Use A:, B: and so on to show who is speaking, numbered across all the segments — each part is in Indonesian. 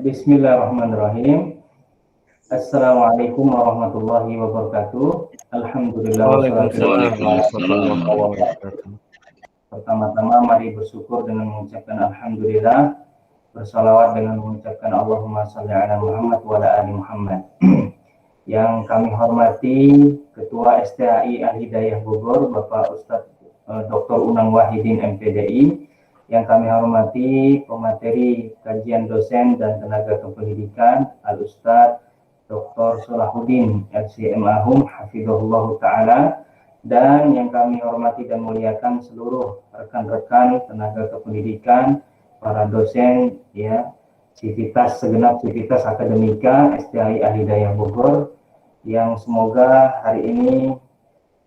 A: Bismillahirrahmanirrahim. Assalamualaikum warahmatullahi wabarakatuh. Alhamdulillah wassalatu wassalamu. Pertama-tama mari bersyukur dengan mengucapkan alhamdulillah, bersalawat dengan mengucapkan Allahumma shalli ala Muhammad wa ala ali Muhammad. Yang kami hormati Ketua STAI Al-Hidayah Bogor, Bapak Ustadz Dr. Unang Wahidin MPDI. Yang kami hormati pemateri kajian dosen dan tenaga kependidikan Al-Ustadz Dr. Salahuddin LCM Ahum Hafizahullah Ta'ala, dan yang kami hormati dan muliakan seluruh rekan-rekan tenaga kependidikan, para dosen, ya, segenap civitas akademika STAI Al-Hidayah Bogor, yang semoga hari ini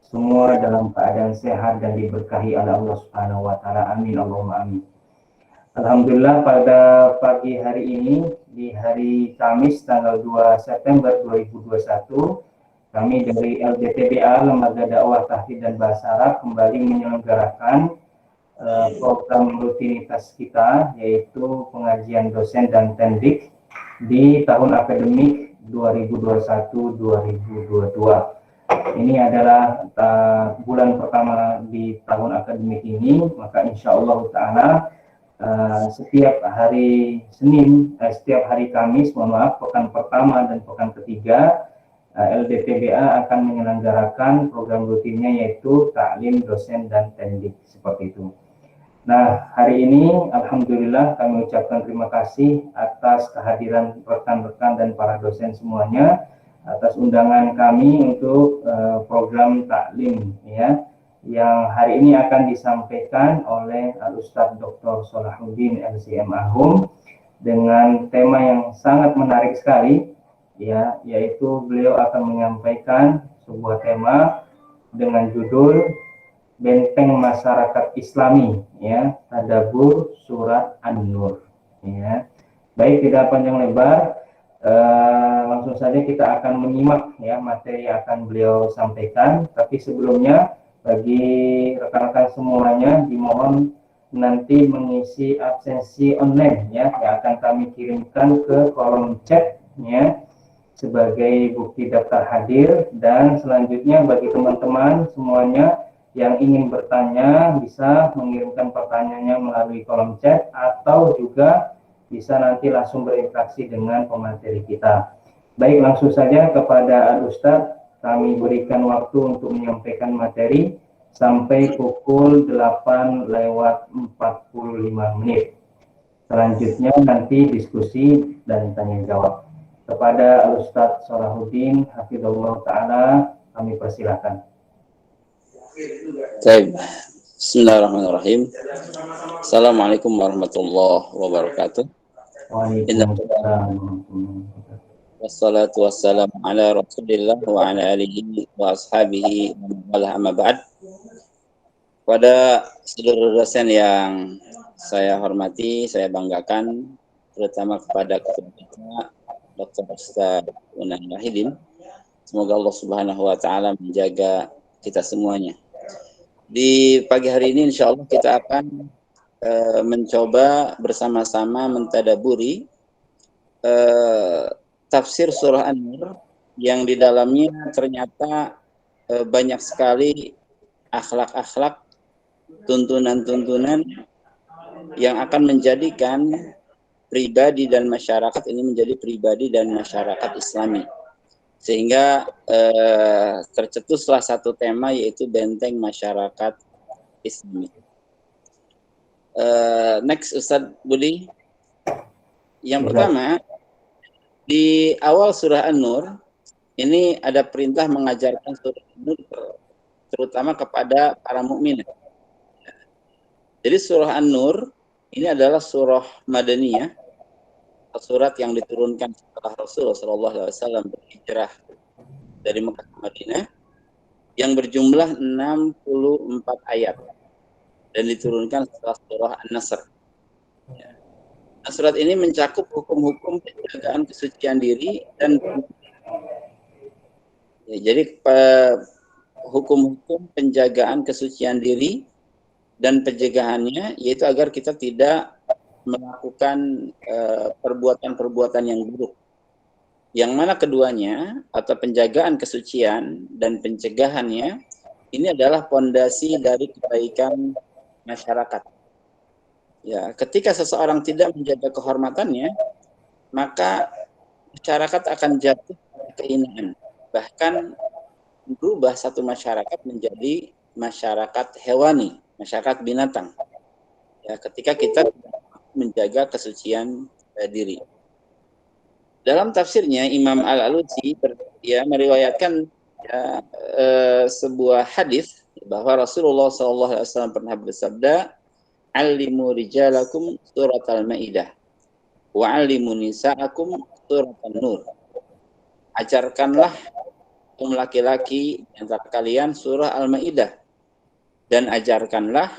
A: semua dalam keadaan sehat dan diberkahi oleh Allah Subhanahu wa taala. Amin Allahumma amin. Alhamdulillah, pada pagi hari ini, di hari Kamis tanggal 2 September 2021, kami dari LDTBA, Lembaga Dakwah Tahfidz dan Bahasa Arab, kembali menyelenggarakan program rutinitas kita, yaitu pengajian dosen dan tendik di tahun akademik 2021-2022. Ini adalah bulan pertama di tahun akademik ini, maka insya Allah Ta'ala setiap hari Kamis, pekan pertama dan pekan ketiga, LDTBA akan menyelenggarakan program rutinnya, yaitu taklim dosen dan tendik, seperti itu. Nah, hari ini alhamdulillah kami ucapkan terima kasih atas kehadiran rekan-rekan dan para dosen semuanya atas undangan kami untuk program taklim, ya, yang hari ini akan disampaikan oleh Al-Ustadz Dr. Salahuddin LCM Ahum dengan tema yang sangat menarik sekali, ya, yaitu beliau akan menyampaikan sebuah tema dengan judul Benteng Masyarakat Islami, ya, Tadabbur Surat An-Nur, ya. Baik, tidak panjang lebar, langsung saja kita akan menyimak, ya, materi yang akan beliau sampaikan. Tapi sebelumnya, bagi rekan-rekan semuanya dimohon nanti mengisi absensi online, ya, yang akan kami kirimkan ke kolom chat, ya, sebagai bukti daftar hadir. Dan selanjutnya bagi teman-teman semuanya yang ingin bertanya bisa mengirimkan pertanyaannya melalui kolom chat, atau juga bisa nanti langsung berinteraksi dengan pemateri kita. Baik, langsung saja kepada Al-Ustadz, kami berikan waktu untuk menyampaikan materi sampai pukul 8:45. Selanjutnya nanti diskusi dan tanya jawab. Kepada Al-Ustadz Salahuddin Hafizahullah Ta'ala, kami persilakan.
B: Baik. Bismillahirrahmanirrahim. Assalamualaikum warahmatullahi wabarakatuh. Wassalatu wassalamu ala Rasulillah wa ala alihi wa ashabihi wa amma ba'd. Pada seluruh dosen yang saya hormati, saya banggakan, terutama kepada ketua kita Dr. Ustadz Unang Wahidin. Semoga Allah Subhanahu wa taala menjaga kita semuanya. Di pagi hari ini insya Allah kita akan mencoba bersama-sama mentadaburi tafsir surah An-Nur, yang di dalamnya ternyata banyak sekali akhlak-akhlak, tuntunan-tuntunan yang akan menjadikan pribadi dan masyarakat ini menjadi pribadi dan masyarakat Islami. Sehingga tercetuslah satu tema, yaitu benteng masyarakat Islami. Next, Ustadz Budi. Yang pertama, di awal surah An-Nur ini ada perintah mengajarkan surah An-Nur terutama kepada para mukmin. Jadi surah An-Nur ini adalah surah Madaniyah, surat yang diturunkan setelah Rasulullah SAW berhijrah dari Mekah ke Madinah, yang berjumlah 64 ayat dan diturunkan setelah surah An-Nasr. Nah, surat ini mencakup hukum-hukum penjagaan kesucian diri dan jadi hukum-hukum penjagaan kesucian diri dan pencegahannya, yaitu agar kita tidak melakukan perbuatan-perbuatan yang buruk. Yang mana keduanya atau penjagaan kesucian dan pencegahannya ini adalah pondasi dari kebaikan masyarakat. Ya, ketika seseorang tidak menjaga kehormatannya, maka masyarakat akan jatuh kehinaan. Bahkan berubah satu masyarakat menjadi masyarakat hewani, masyarakat binatang. Ya, ketika kita menjaga kesucian diri. Dalam tafsirnya Imam Al-Alusi meriwayatkan sebuah hadis bahwa Rasulullah SAW pernah bersabda, "Alimu rijalakum surat al-Maidah, wa alimu nisa'akum surat an-Nur." Ajarkanlah kaum laki-laki antara kalian surah Al-Maidah, dan ajarkanlah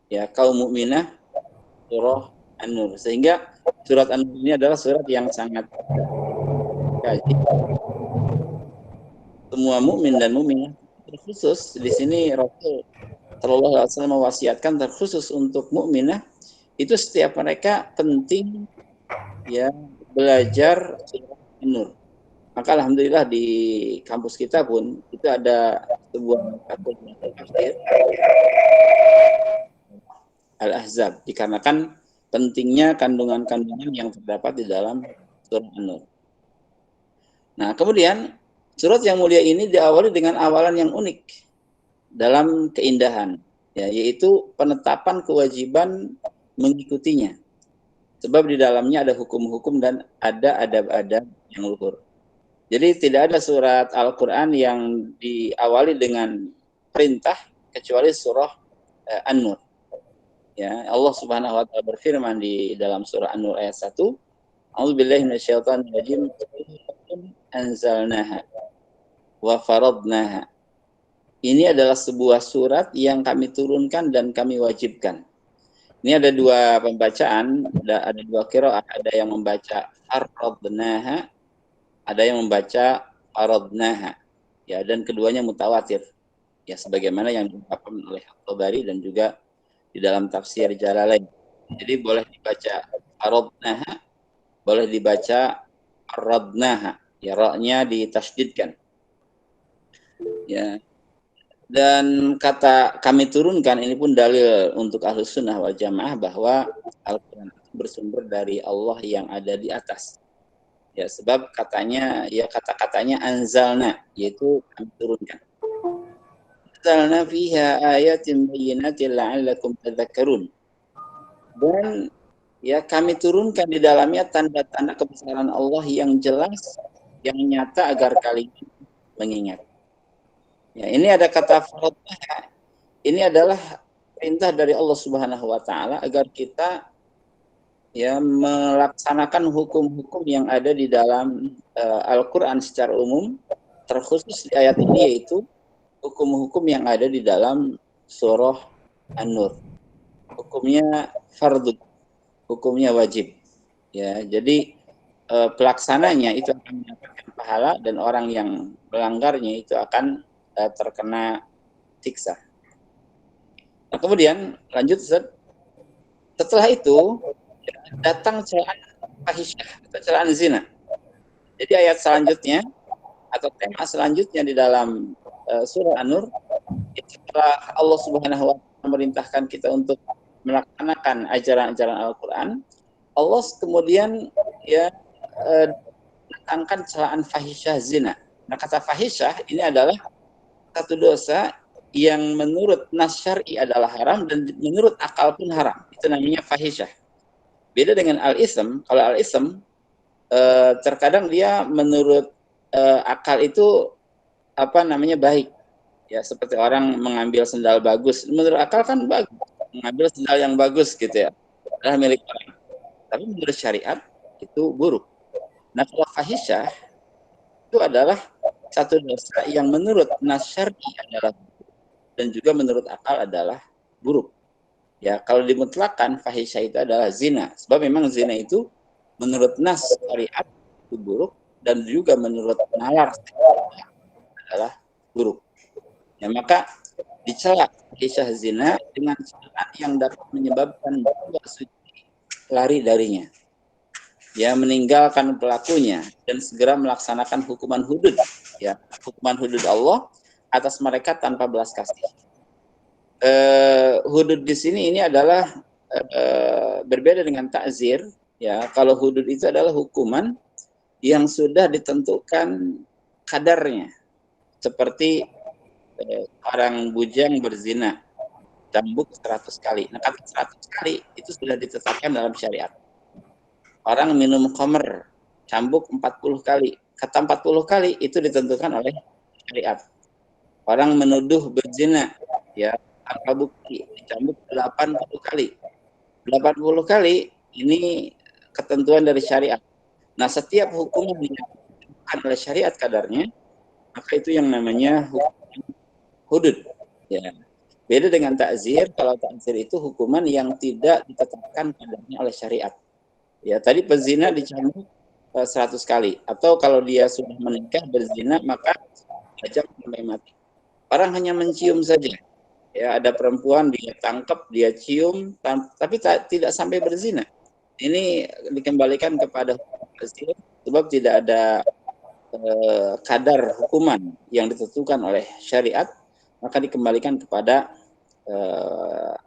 B: ya kaum mukminah surah An-Nur. Sehingga surat An-Nur ini adalah surat yang sangat kaji. Semua mukmin dan mukminah terkhusus di sini Rasul Shallallahu Alaihi Wasallam mewasiatkan terkhusus untuk mukminah itu setiap mereka penting ya belajar surah An-Nur. Maka alhamdulillah di kampus kita pun itu ada sebuah tafsir Al-Ahzab dikarenakan pentingnya kandungan-kandungan yang terdapat di dalam surah An-Nur. Nah, kemudian surat yang mulia ini diawali dengan awalan yang unik dalam keindahan, ya, yaitu penetapan kewajiban mengikutinya. Sebab di dalamnya ada hukum-hukum dan ada adab-adab yang luhur. Jadi tidak ada surat Al-Quran yang diawali dengan perintah kecuali surah An-Nur. Ya, Allah Subhanahu wa taala berfirman di dalam surah An-Nur ayat 1, A'udzubillahi minasyaitonirrajim, anzalnaha wa faradnaha. Ini adalah sebuah surat yang kami turunkan dan kami wajibkan. Ini ada dua pembacaan, ada dua qiraah, ada yang membaca faradnaha, ada yang membaca faradnaha. Ya, dan keduanya mutawatir. Ya, sebagaimana yang diungkapkan oleh At-Tabari dan juga di dalam tafsir Jalalain. Jadi boleh dibaca faradnaha, boleh dibaca faradnaha. Ya, ra-nya ditasydidkan. Ya. Dan kata kami turunkan ini pun dalil untuk Ahlus Sunnah wal Jamaah bahwa Al-Quran bersumber dari Allah yang ada di atas. Ya, sebab katanya, ya kata-katanya anzalna, yaitu kami turunkan. Anzalna fiha ayatin bayyinatin la'allakum tadhakkarun. Dan ya kami turunkan di dalamnya tanda-tanda kebesaran Allah yang jelas, yang nyata agar kalian mengingat. Ya, ini ada kata faradnaha. Ini adalah perintah dari Allah Subhanahu wa taala agar kita ya melaksanakan hukum-hukum yang ada di dalam Al-Qur'an secara umum, terkhusus di ayat ini yaitu hukum-hukum yang ada di dalam surah An-Nur. Hukumnya fardhu, hukumnya wajib. Ya, jadi pelaksananya itu akan mendapatkan pahala dan orang yang melanggarnya itu akan terkena siksa. Nah, kemudian lanjut Ustaz. Setelah itu datang celaan fahisyah atau celaan zina. Jadi ayat selanjutnya atau tema selanjutnya di dalam surah An-Nur, setelah Allah Subhanahu wa taala memerintahkan kita untuk melaksanakan ajaran-ajaran Al-Qur'an, Allah kemudian ya datangkan celaan fahisyah zina. Nah, kata fahisyah ini adalah satu dosa yang menurut nas syar'i adalah haram dan menurut akal pun haram. Itu namanya fahisyah. Beda dengan al-ism. Kalau al-ism terkadang dia menurut akal itu baik. Ya, seperti orang mengambil sendal bagus. Menurut akal kan bagus. Mengambil sendal yang bagus gitu ya. Adalah milik orang. Tapi menurut syariat itu buruk. Nah, kalau fahisyah itu adalah satu dosa yang menurut nas syar'i adalah buruk dan juga menurut akal adalah buruk. Ya, kalau dimutlakan fahisyah itu adalah zina. Sebab memang zina itu menurut nas syariat itu buruk dan juga menurut nalar adalah buruk. Ya, maka dicela fahisyah zina dengan celaan yang dapat menyebabkan jiwa suci lari darinya, ya, meninggalkan pelakunya dan segera melaksanakan hukuman hudud, ya, hukuman hudud Allah atas mereka tanpa belas kasih. Hudud di sini ini adalah berbeda dengan takzir, ya. Kalau hudud itu adalah hukuman yang sudah ditentukan kadarnya, seperti orang bujang berzina cambuk 100 kali. Nah, kata 100 kali itu sudah ditetapkan dalam syariat. Orang minum khamr cambuk 40 kali. Kata 40 kali itu ditentukan oleh syariat. Orang menuduh berzina, ya, tanpa bukti dicambuk 80 kali. 80 kali ini ketentuan dari syariat. Nah, setiap hukuman yang ditentukan oleh syariat kadarnya, maka itu yang namanya hudud, ya. Beda dengan takzir. Kalau takzir itu hukuman yang tidak ditetapkan kadarnya oleh syariat. Ya, tadi pezina dicambuk 100 kali, atau kalau dia sudah menikah berzina maka ajak sampai mati. Orang hanya mencium saja. Ya, ada perempuan dia tangkap, dia cium, tapi tidak sampai berzina. Ini dikembalikan kepada takzir sebab tidak ada kadar hukuman yang ditentukan oleh syariat, maka dikembalikan kepada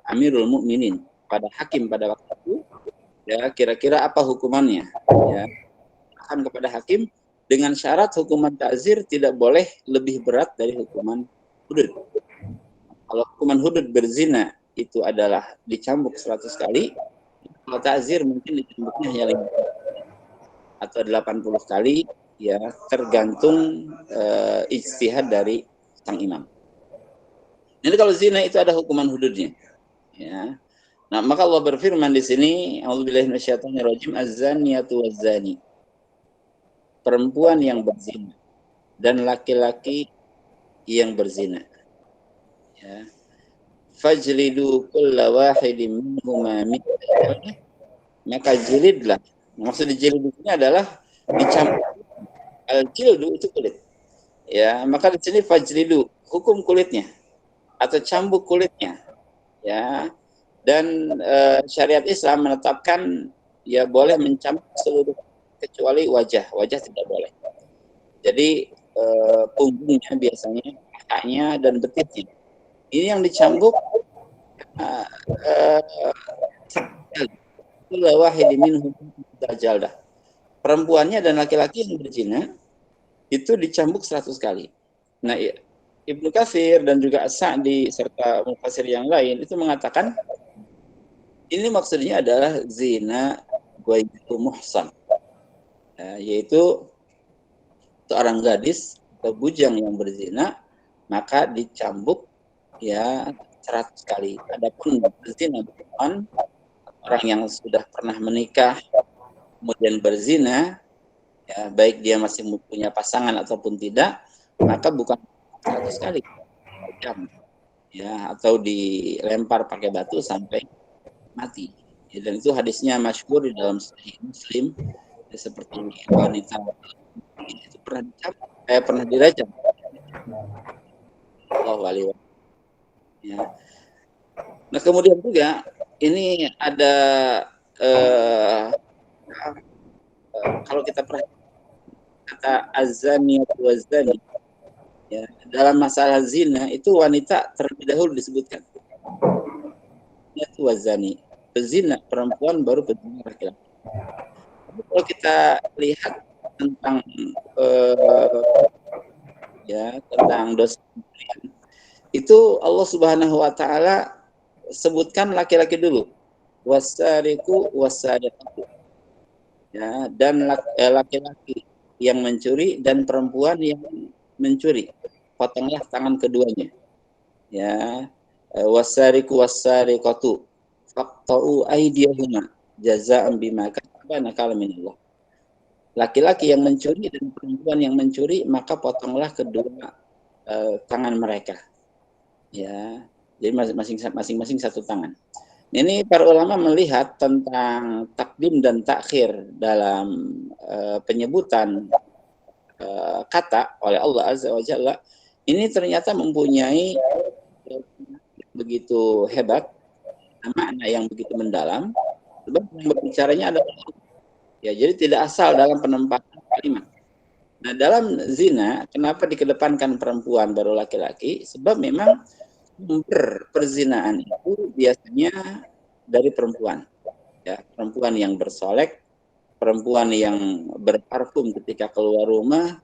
B: Amirul Mukminin, pada hakim pada waktu itu, ya, kira-kira apa hukumannya, ya, akan kepada hakim dengan syarat hukuman takzir tidak boleh lebih berat dari hukuman hudud. Kalau hukuman hudud berzina itu adalah dicambuk 100 kali, kalau takzir mungkin dicambuknya hanya 50 atau 80 kali, ya, tergantung ijtihad dari sang imam. Jadi kalau zina itu ada hukuman hududnya, ya. Nah, maka Allah berfirman di sini, a'udzubillahi minasyaitonirrajim, az-zaniyatu waz-zani. Perempuan yang berzina dan laki-laki yang berzina. Ya. Fajlidu kulla wahidin minhuma mi'ata, maka jilidlah. Maksud dijilid ini adalah dicambuk. Al-jildu itu kulit. Ya, maka di sini fajlidu, hukum kulitnya atau cambuk kulitnya, ya. Dan syariat Islam menetapkan, ya, boleh mencambuk seluruh kecuali wajah tidak boleh. Jadi punggungnya biasanya, kakaknya dan betisnya ini yang dicambuk perempuannya dan laki-laki yang berzina itu dicambuk 100 kali. Nah, Ibnu Katsir dan juga As-Sa'di serta mufassir yang lain itu mengatakan ini maksudnya adalah zina ghairu muhsan, yaitu seorang gadis atau bujang yang berzina maka dicambuk, ya, 100 kali. Adapun berzina bukan orang yang sudah pernah menikah kemudian berzina, ya, baik dia masih punya pasangan ataupun tidak, maka bukan 100 kali, ya, atau dilempar pakai batu sampai mati. Ya, dan itu hadisnya masyhur di dalam Sahih Muslim, ya, seperti wanita itu pernah dirajam. Ya. Nah, kemudian juga ini ada kalau kita perhatikan kata az-zaniyatu waz-zani, ya, dalam masalah zina itu wanita terlebih dahulu disebutkan. Itu waz-zani, pezina perempuan baru pezina laki-laki. Kalau kita lihat tentang tentang dosa itu Allah Subhanahu wa taala sebutkan laki-laki dulu, wasariqu wasariqatu, ya, dan laki-laki yang mencuri dan perempuan yang mencuri, potonglah tangan keduanya, ya. Wasariqu wasariqatu faqta'u aydiyahuma jazaa'an bima kasaba nakala minallah. Laki-laki yang mencuri dan perempuan yang mencuri maka potonglah kedua tangan mereka, ya. Jadi masing-masing satu tangan. Ini para ulama melihat tentang takdim dan takhir dalam penyebutan kata oleh Allah Azza wa Jalla. Ini ternyata mempunyai begitu hebat, makna yang begitu mendalam, sebab yang berbicaranya adalah Allah. Ya, jadi tidak asal dalam penempatan kalimat. Nah, dalam zina, kenapa dikedepankan perempuan baru laki-laki? Sebab memang sumber perzinaan itu biasanya dari perempuan. Ya, perempuan yang bersolek, perempuan yang berparfum ketika keluar rumah,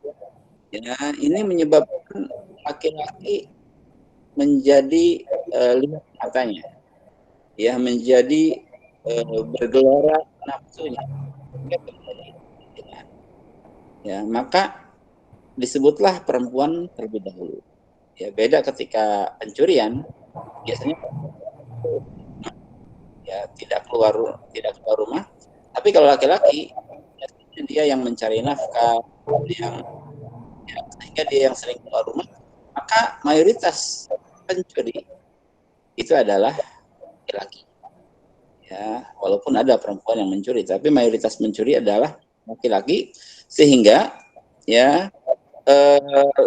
B: ya, ini menyebabkan laki-laki menjadi lihat matanya, ya, menjadi bergelora nafsunya. Ya, maka disebutlah perempuan terlebih dahulu. Ya, beda ketika pencurian, biasanya ya tidak keluar rumah. Tapi kalau laki-laki, biasanya dia yang mencari nafkah, yang sehingga dia yang sering keluar rumah, maka mayoritas pencuri itu adalah laki-laki. Ya, walaupun ada perempuan yang mencuri, tapi mayoritas mencuri adalah laki-laki, sehingga ya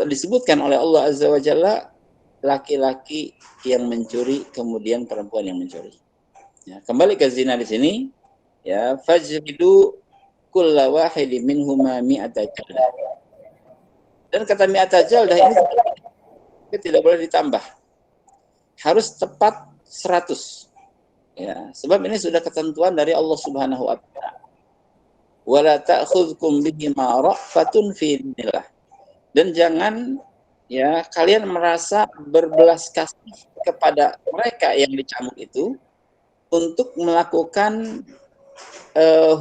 B: disebutkan oleh Allah Azza wa Jalla laki-laki yang mencuri kemudian perempuan yang mencuri. Ya, kembali ke zina di sini, ya, fajridu kulla wahidin minhuma mi'ata jaldah. Dan kata mi'ata jaldah ini tidak boleh ditambah. Harus tepat 100. Ya, sebab ini sudah ketentuan dari Allah Subhanahu wa taala. Wala ta'khudhukum bihima ra'fatun fi dinillah. Dan jangan ya kalian merasa berbelas kasih kepada mereka yang dicambuk itu untuk melakukan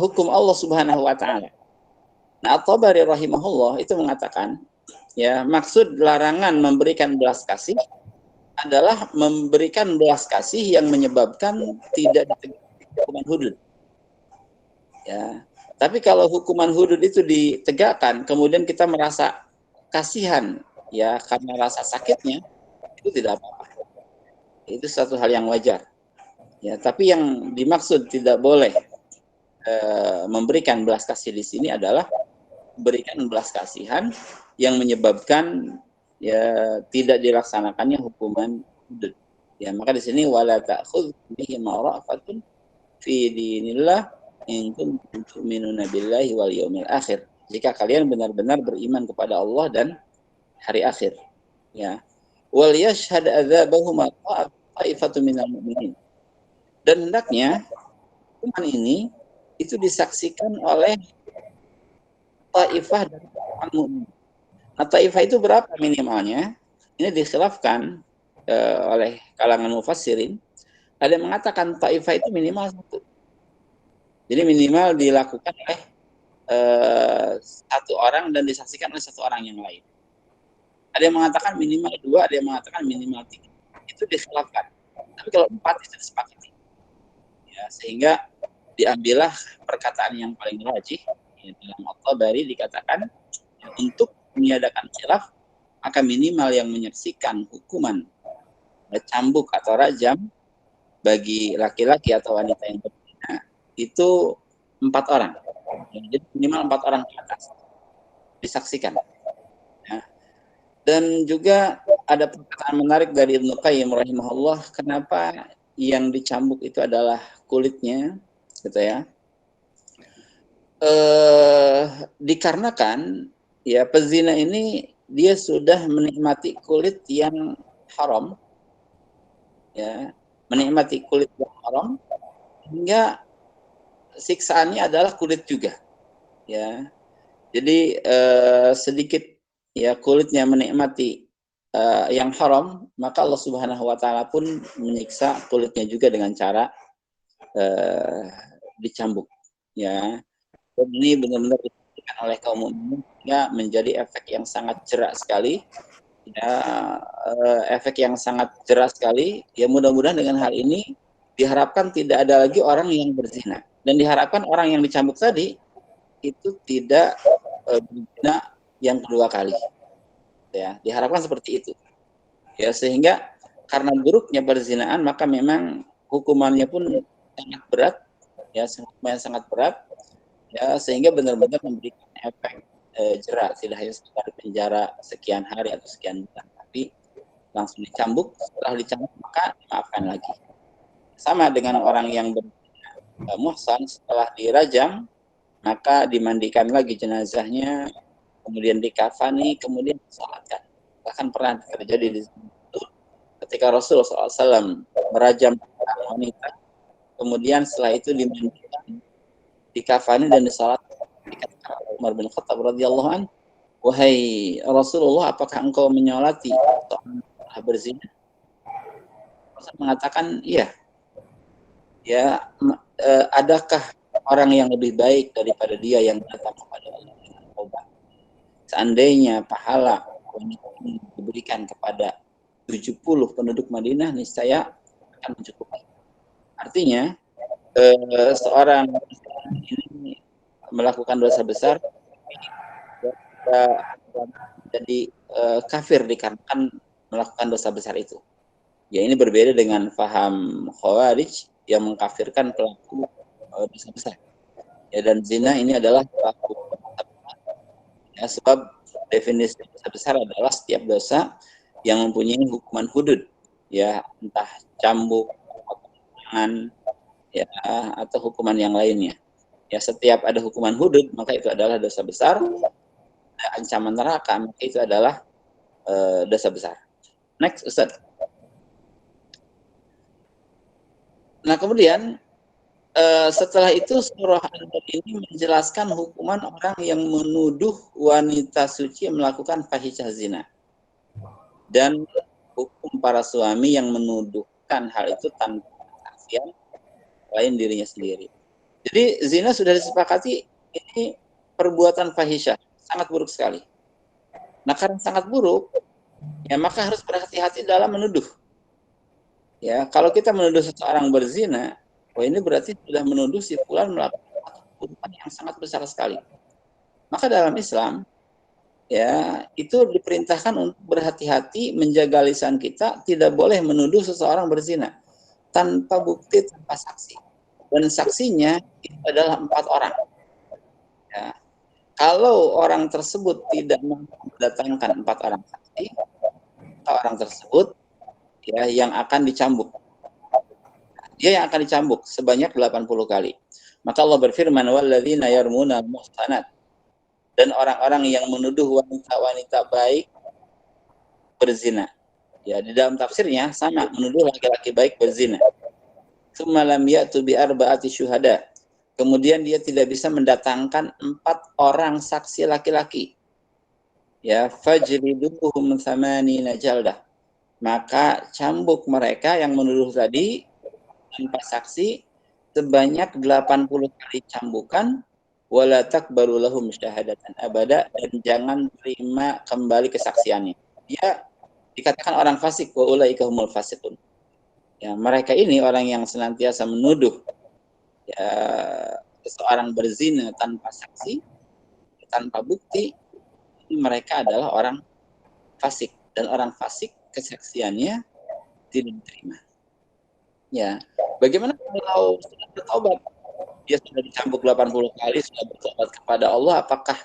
B: hukum Allah Subhanahu wa taala. Nah, At-Tabari rahimahullah itu mengatakan, ya, maksud larangan memberikan belas kasih adalah memberikan belas kasih yang menyebabkan tidak ditegakkan hukuman hudud. Ya. Tapi kalau hukuman hudud itu ditegakkan, kemudian kita merasa kasihan, ya, karena rasa sakitnya, itu tidak apa-apa. Itu satu hal yang wajar. Ya, tapi yang dimaksud tidak boleh memberikan belas kasih di sini adalah memberikan belas kasihan yang menyebabkan ya tidak dilaksanakannya hukuman hudud. Ya, maka di sini wala ta'khudhukum bihima ra'fatun fi dinillah in kuntum tu'minuna billahi wal yaumil akhir. Jika kalian benar-benar beriman kepada Allah dan hari akhir. Ya. Wal yashhad adzabahuma ta'ifatun minal mu'minin. Dan hendaknya hukuman ini itu disaksikan oleh taifah dari orang mukmin. Nah, taifah itu berapa minimalnya? Ini dikhilafkan oleh kalangan mufassirin. Ada yang mengatakan taifah itu minimal 1. Jadi minimal dilakukan oleh 1 orang dan disaksikan oleh 1 orang yang lain. Ada yang mengatakan minimal 2, ada yang mengatakan minimal 3. Itu dikhilafkan. Tapi kalau 4 itu disepakati. Ya, sehingga diambillah perkataan yang paling rajih. Ya, dalam At-Tabari dikatakan ya, untuk meniadakan khilaf, maka minimal yang menyaksikan hukuman cambuk atau rajam bagi laki-laki atau wanita yang berzina itu 4 orang. Jadi minimal 4 orang ke atas disaksikan. Ya. Dan juga ada perkataan menarik dari Ibnu Qayyim rahimahullah, kenapa yang dicambuk itu adalah kulitnya, gitu ya. Dikarenakan ya pezina ini dia sudah menikmati kulit yang haram, ya, menikmati kulit yang haram, hingga siksaannya adalah kulit juga, ya. Jadi sedikit ya kulitnya menikmati yang haram, maka Allah Subhanahu wa taala pun menyiksa kulitnya juga dengan cara dicambuk, ya. Dan ini benar-benar diperhatikan oleh kaum mukminin sehingga menjadi efek yang sangat jerak sekali, ya, efek yang sangat jelas sekali. Ya, mudah-mudahan dengan hal ini diharapkan tidak ada lagi orang yang berzina, dan diharapkan orang yang dicambuk tadi itu tidak berzina yang kedua kali. Ya, diharapkan seperti itu. Ya, sehingga karena buruknya perzinaan maka memang hukumannya pun sangat berat, ya, sangat berat. Ya, sehingga benar-benar memberikan efek jerak, tidak hanya sekedar penjara sekian hari atau sekian bulan, tapi langsung dicambuk. Setelah dicambuk maka dimaafkan lagi. Sama dengan orang yang berzina, muhsan setelah dirajam, maka dimandikan lagi jenazahnya, kemudian dikafani, kemudian disalatkan. Bahkan pernah terjadi di situ ketika Rasulullah SAW merajam wanita, kemudian setelah itu dimandikan, dikafani dan disalatkan. Dikatakan Umar bin Khattab radhiyallahu an, wahai Rasulullah, apakah engkau menyolati seorang berzina? Rasul mengatakan, iya. Ya, adakah orang yang lebih baik daripada dia yang datang kepada Allah dengan taubat? Seandainya pahala ini diberikan kepada 70 penduduk Madinah, niscaya akan mencukupi. Artinya, seorang ini melakukan dosa besar, jadi kafir dikarenakan melakukan dosa besar itu. Ya, ini berbeda dengan faham Khawarij yang mengkafirkan pelaku dosa besar. Ya, dan zina ini adalah pelaku dosa besar. Ya, sebab definisi dosa besar adalah setiap dosa yang mempunyai hukuman hudud, ya, entah cambuk, potongan, ya, atau hukuman yang lainnya. Ya, setiap ada hukuman hudud, maka itu adalah dosa besar. Ada ancaman neraka, maka itu adalah dosa besar. Next, Ustaz. Nah, kemudian setelah itu surah An-Nur ini menjelaskan hukuman orang yang menuduh wanita suci melakukan fahisyah zina. Dan hukum para suami yang menuduhkan hal itu tanpa kesaksian lain dirinya sendiri. Jadi zina sudah disepakati ini perbuatan fahisyah, sangat buruk sekali. Nah, karena sangat buruk, ya maka harus berhati-hati dalam menuduh. Ya, kalau kita menuduh seseorang berzina, oh ini berarti sudah menuduh si fulan melakukan perbuatan yang sangat besar sekali. Maka dalam Islam, ya itu diperintahkan untuk berhati-hati menjaga lisan kita, tidak boleh menuduh seseorang berzina tanpa bukti, tanpa saksi. Dan saksinya itu adalah 4 orang. Ya. Kalau orang tersebut tidak mendatangkan 4 orang saksi, orang tersebut ya yang akan dicambuk. Dia yang akan dicambuk sebanyak 80 kali. Maka Allah berfirman, walladzina yarmuna al-muhsanat, dan orang-orang yang menuduh wanita-wanita baik berzina. Ya, di dalam tafsirnya sama, menuduh laki-laki baik berzina. Tsumma lam ya'tu bi arba'ati syuhada. Kemudian dia tidak bisa mendatangkan 4 orang saksi laki-laki. Ya, fajriduhum thamanina jaldah. Maka cambuk mereka yang menuduh tadi tanpa saksi sebanyak 80 kali cambukan, wala takbalu lahum syahadatan abada, dan jangan terima kembali kesaksiannya. Dia dikatakan orang fasik, wa ulaika humul fasiqun. Ya, mereka ini orang yang senantiasa menuduh ya seseorang berzina tanpa saksi, tanpa bukti, mereka adalah orang fasik, dan orang fasik kesaksiannya tidak diterima. Ya, bagaimana kalau sudah bertobat? Dia sudah dicambuk 80 kali, sudah bertobat kepada Allah, apakah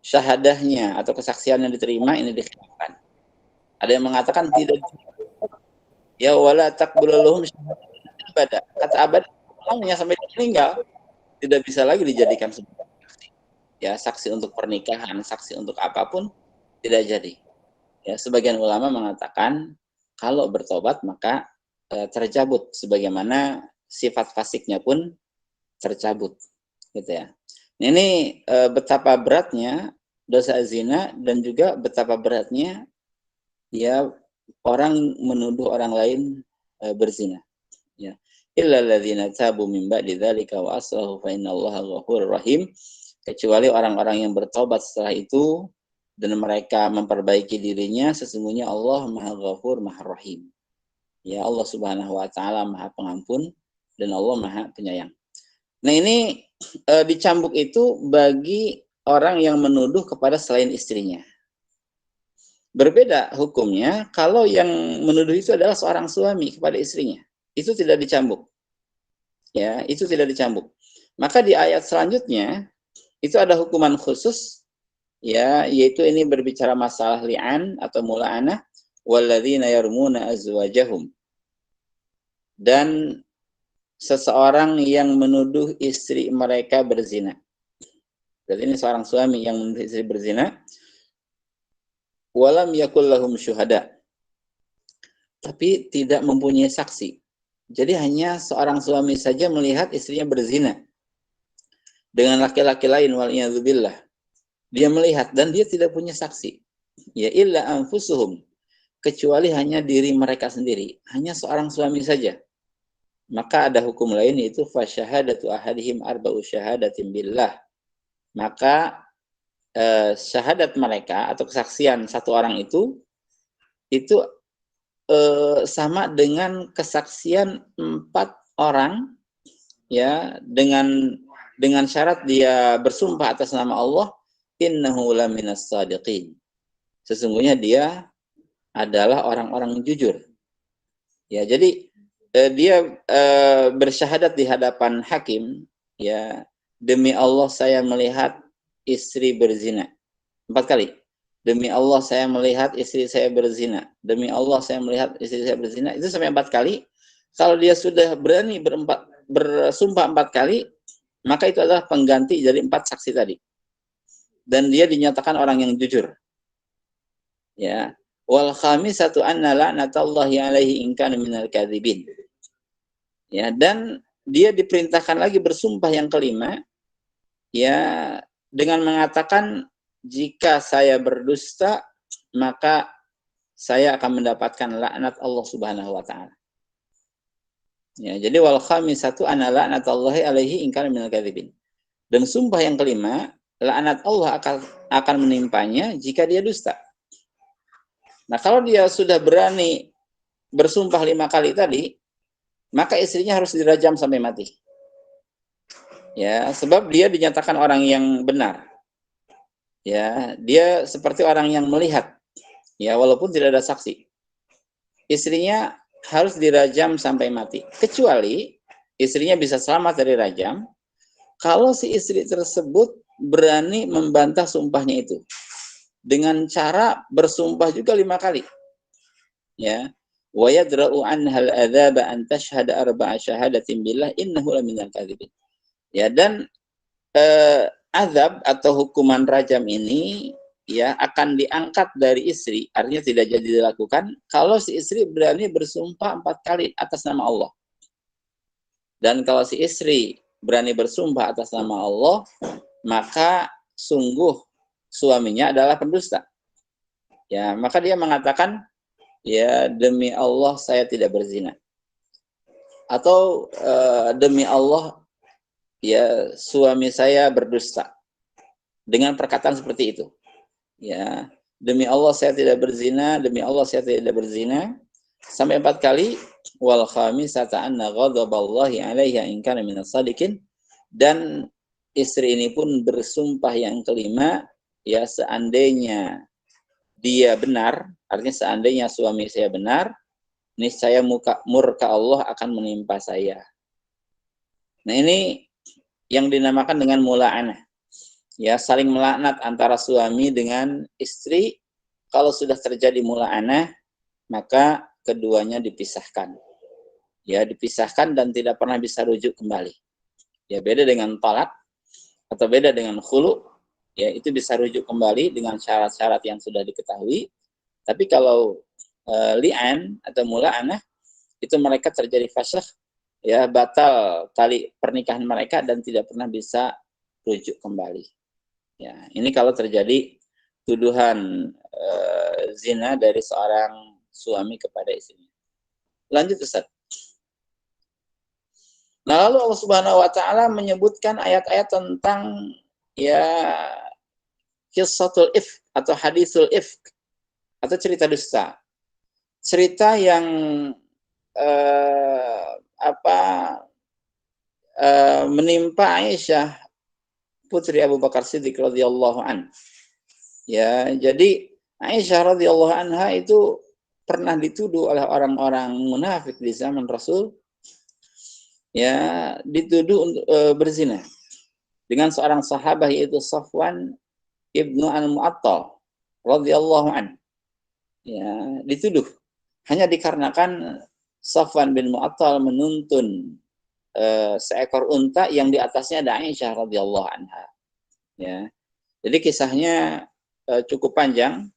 B: syahadahnya atau kesaksiannya diterima? Ini dikhilafkan. Ada yang mengatakan tidak. Ya wala taqbaluhum syahadatan abada. Kata abad, orangnya sampai meninggal tidak bisa lagi dijadikan sebagai saksi. Ya, saksi untuk pernikahan, saksi untuk apapun tidak jadi. Ya, sebagian ulama mengatakan kalau bertobat maka tercabut, sebagaimana sifat fasiknya pun tercabut, gitu ya. Ini betapa beratnya dosa zina, dan juga betapa beratnya ya orang menuduh orang lain berzina. Ya. Illa alladzina tabu min ba'di dzalika wa aslahu fa innallaha ghafurur rahim. Kecuali orang-orang yang bertobat setelah itu dan mereka memperbaiki dirinya, sesungguhnya Allah Maha Ghafur, Maha Rahim. Ya, Allah Subhanahu wa taala Maha Pengampun dan Allah Maha Penyayang. Nah, ini dicambuk itu bagi orang yang menuduh kepada selain istrinya. Berbeda hukumnya kalau yang menuduh itu adalah seorang suami kepada istrinya. Itu tidak dicambuk. Ya, itu tidak dicambuk. Maka di ayat selanjutnya itu ada hukuman khusus, ya, yaitu ini berbicara masalah li'an atau mula'anah, walladzina yarmuna azwajahum. Dan seseorang yang menuduh istri mereka berzina. Jadi ini seorang suami yang menuduh istri berzina. Walam yakul lahum syuhada. Tapi tidak mempunyai saksi. Jadi hanya seorang suami saja melihat istrinya berzina dengan laki-laki lain, waliyadzubillah. Dia melihat dan dia tidak punya saksi. Ya illa anfusuhum, kecuali hanya diri mereka sendiri, hanya seorang suami saja. Maka ada hukum lain, yaitu fasyahadatu ahadihim arba'u syahadatin billah. Maka syahadat mereka atau kesaksian satu orang itu sama dengan kesaksian 4 orang, ya, dengan syarat dia bersumpah atas nama Allah, innahu laminas shadiqin. Sesungguhnya dia adalah orang-orang jujur. Ya, jadi dia bersyahadat di hadapan hakim, ya, demi Allah saya melihat istri berzina. 4 kali. Demi Allah saya melihat istri saya berzina. Demi Allah saya melihat istri saya berzina. Itu sampai 4 kali. Kalau dia sudah berani bersumpah 4 kali, maka itu adalah pengganti dari 4 saksi tadi. Dan dia dinyatakan orang yang jujur. Ya. Wal khamisatu anna la'natallahi alaihi in kana minal kadzibin. Ya, dan dia diperintahkan lagi bersumpah yang kelima, ya, dengan mengatakan jika saya berdusta maka saya akan mendapatkan laknat Allah Subhanahu wa taala. Ya, jadi wal khamisatu anna la'natallahi alaihi in kana minal kadzibin. Dan sumpah yang kelima, laknat Allah akan menimpanya jika dia dusta. Nah, kalau dia sudah berani bersumpah 5 kali tadi, maka istrinya harus dirajam sampai mati. Ya, sebab dia dinyatakan orang yang benar. Ya, dia seperti orang yang melihat. Ya, walaupun tidak ada saksi. Istrinya harus dirajam sampai mati. Kecuali istrinya bisa selamat dari rajam kalau si istri tersebut berani membantah sumpahnya itu dengan cara bersumpah juga 5 kali. Ya. Wa yadra'u anhal adzaba an tashhada arba'a syahadatin billah innahu laminal kadzibin. Ya, dan azab atau hukuman rajam ini, ya, akan diangkat dari istri, artinya tidak jadi dilakukan kalau si istri berani bersumpah 4 kali atas nama Allah. Dan kalau si istri berani bersumpah atas nama Allah, maka sungguh suaminya adalah pendusta. Ya, maka dia mengatakan, ya, demi Allah saya tidak berzina. Atau demi Allah, ya, suami saya berdusta. Dengan perkataan seperti itu. Ya, demi Allah saya tidak berzina, demi Allah saya tidak berzina. Sampai 4 kali. Wal khamisata anna ghadaballahi 'alaiha in kana minas shadiqin. Dan istri ini pun bersumpah yang kelima, ya, seandainya dia benar, artinya seandainya suami saya benar, niscaya murka Allah akan menimpa saya. Nah, ini yang dinamakan dengan mula'anah. Ya, saling melaknat antara suami dengan istri. Kalau sudah terjadi mula'anah, maka keduanya dipisahkan. Ya, dipisahkan dan tidak pernah bisa rujuk kembali. Ya, beda dengan talak atau beda dengan khulu, ya, itu bisa rujuk kembali dengan syarat-syarat yang sudah diketahui. Tapi kalau li'an atau mula'anah, itu mereka terjadi fasakh, ya, batal tali pernikahan mereka dan tidak pernah bisa rujuk kembali. Ya, ini kalau terjadi tuduhan zina dari seorang suami kepada istrinya. Lanjut, Ustaz. Nah, lalu Allah Subhanahu wa taala menyebutkan ayat-ayat tentang, ya, qissatul ifk atau hadisul ifk atau cerita dusta. Cerita yang menimpa Aisyah putri Abu Bakar Siddiq radhiyallahu an. Ya, jadi Aisyah radhiyallahu anha itu pernah dituduh oleh orang-orang munafik di zaman Rasul, ya, dituduh untuk berzina dengan seorang sahabat yaitu Safwan ibnu al-Mu'attal radhiyallahu an. Ya, dituduh hanya dikarenakan Safwan bin Mu'attal menuntun seekor unta yang di atasnya ada Aisyah radhiyallahu anha. Ya. Jadi kisahnya cukup panjang.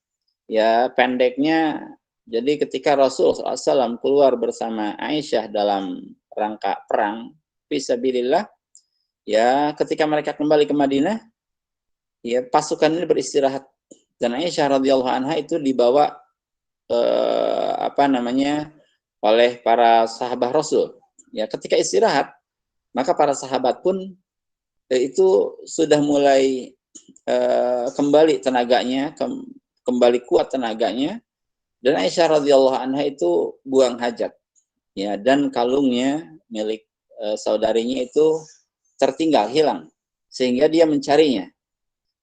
B: Ya, pendeknya, jadi ketika Rasul SAW keluar bersama Aisyah dalam rangka perang fisabilillah, ya ketika mereka kembali ke Madinah, ya pasukan ini beristirahat dan Aisyah radhiyallahu anha itu dibawa oleh para sahabat Rasul. Ya, ketika istirahat, maka para sahabat pun itu sudah mulai kembali tenaganya, kembali kuat tenaganya, dan Aisyah radhiyallahu anha itu buang hajat, ya, dan kalungnya milik saudarinya itu tertinggal, hilang, sehingga dia mencarinya.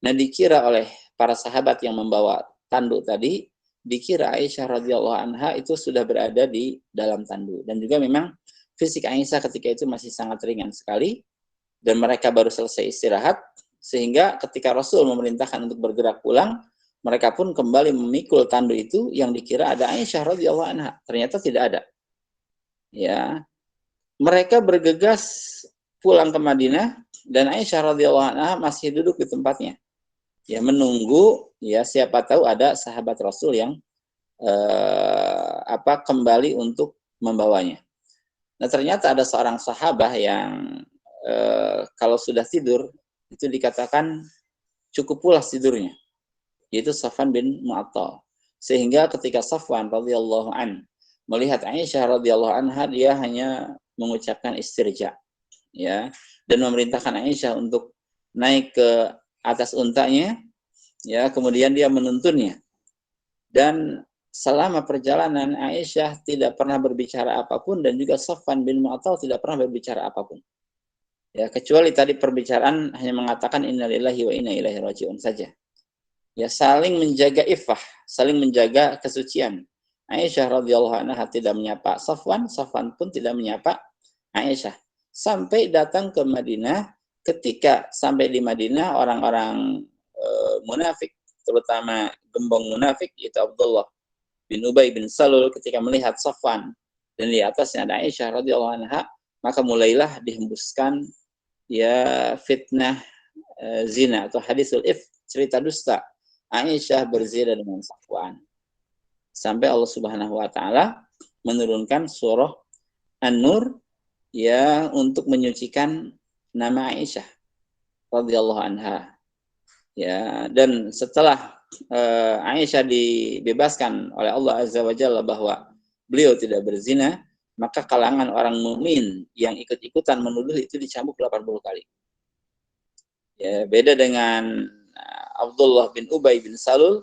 B: Nah, dikira oleh para sahabat yang membawa tanduk tadi, dikira Aisyah radhiyallahu anha itu sudah berada di dalam tanduk, dan juga memang fisik Aisyah ketika itu masih sangat ringan sekali, dan mereka baru selesai istirahat, sehingga ketika Rasul memerintahkan untuk bergerak pulang, mereka pun kembali memikul tanduk itu yang dikira ada Aisyah radhiyallahu anha. Ternyata tidak ada. Ya, mereka bergegas pulang ke Madinah dan Aisyah radhiyallahu anha masih duduk di tempatnya. Ya, menunggu, ya siapa tahu ada sahabat Rasul yang kembali untuk membawanya. Nah, ternyata ada seorang sahabat yang kalau sudah tidur itu dikatakan cukup pulas tidurnya, yaitu Safwan bin Mu'attal. Sehingga ketika Safwan radhiyallahu an melihat Aisyah radhiyallahu anha, dia hanya mengucapkan istirja, ya, dan memerintahkan Aisyah untuk naik ke atas untanya, ya, kemudian dia menuntunnya. Dan selama perjalanan Aisyah tidak pernah berbicara apapun, dan juga Safwan bin Mu'attal tidak pernah berbicara apapun. Ya, kecuali tadi perbicaraan hanya mengatakan innalillahi wa inna ilaihi raji'un saja. Ya, saling menjaga iffah, saling menjaga kesucian. Aisyah radhiyallahu anha tidak menyapa Safwan, Safwan pun tidak menyapa Aisyah. Sampai datang ke Madinah, ketika sampai di Madinah, orang-orang munafik, terutama gembong munafik, yaitu Abdullah bin Ubay bin Salul, ketika melihat Safwan dan di atasnya ada Aisyah radhiyallahu anha, maka mulailah dihembuskan, ya, fitnah zina atau hadisul if, cerita dusta Aisyah berzina dengan Safwan, sampai Allah Subhanahu wa taala menurunkan surah An-Nur, ya, untuk menyucikan nama Aisyah radhiyallahu anha. Ya, dan setelah Aisyah dibebaskan oleh Allah Azza wa Jalla bahwa beliau tidak berzina, maka kalangan orang mukmin yang ikut-ikutan menuduh itu dicambuk 80 kali. Ya, beda dengan Abdullah bin Ubay bin Salul,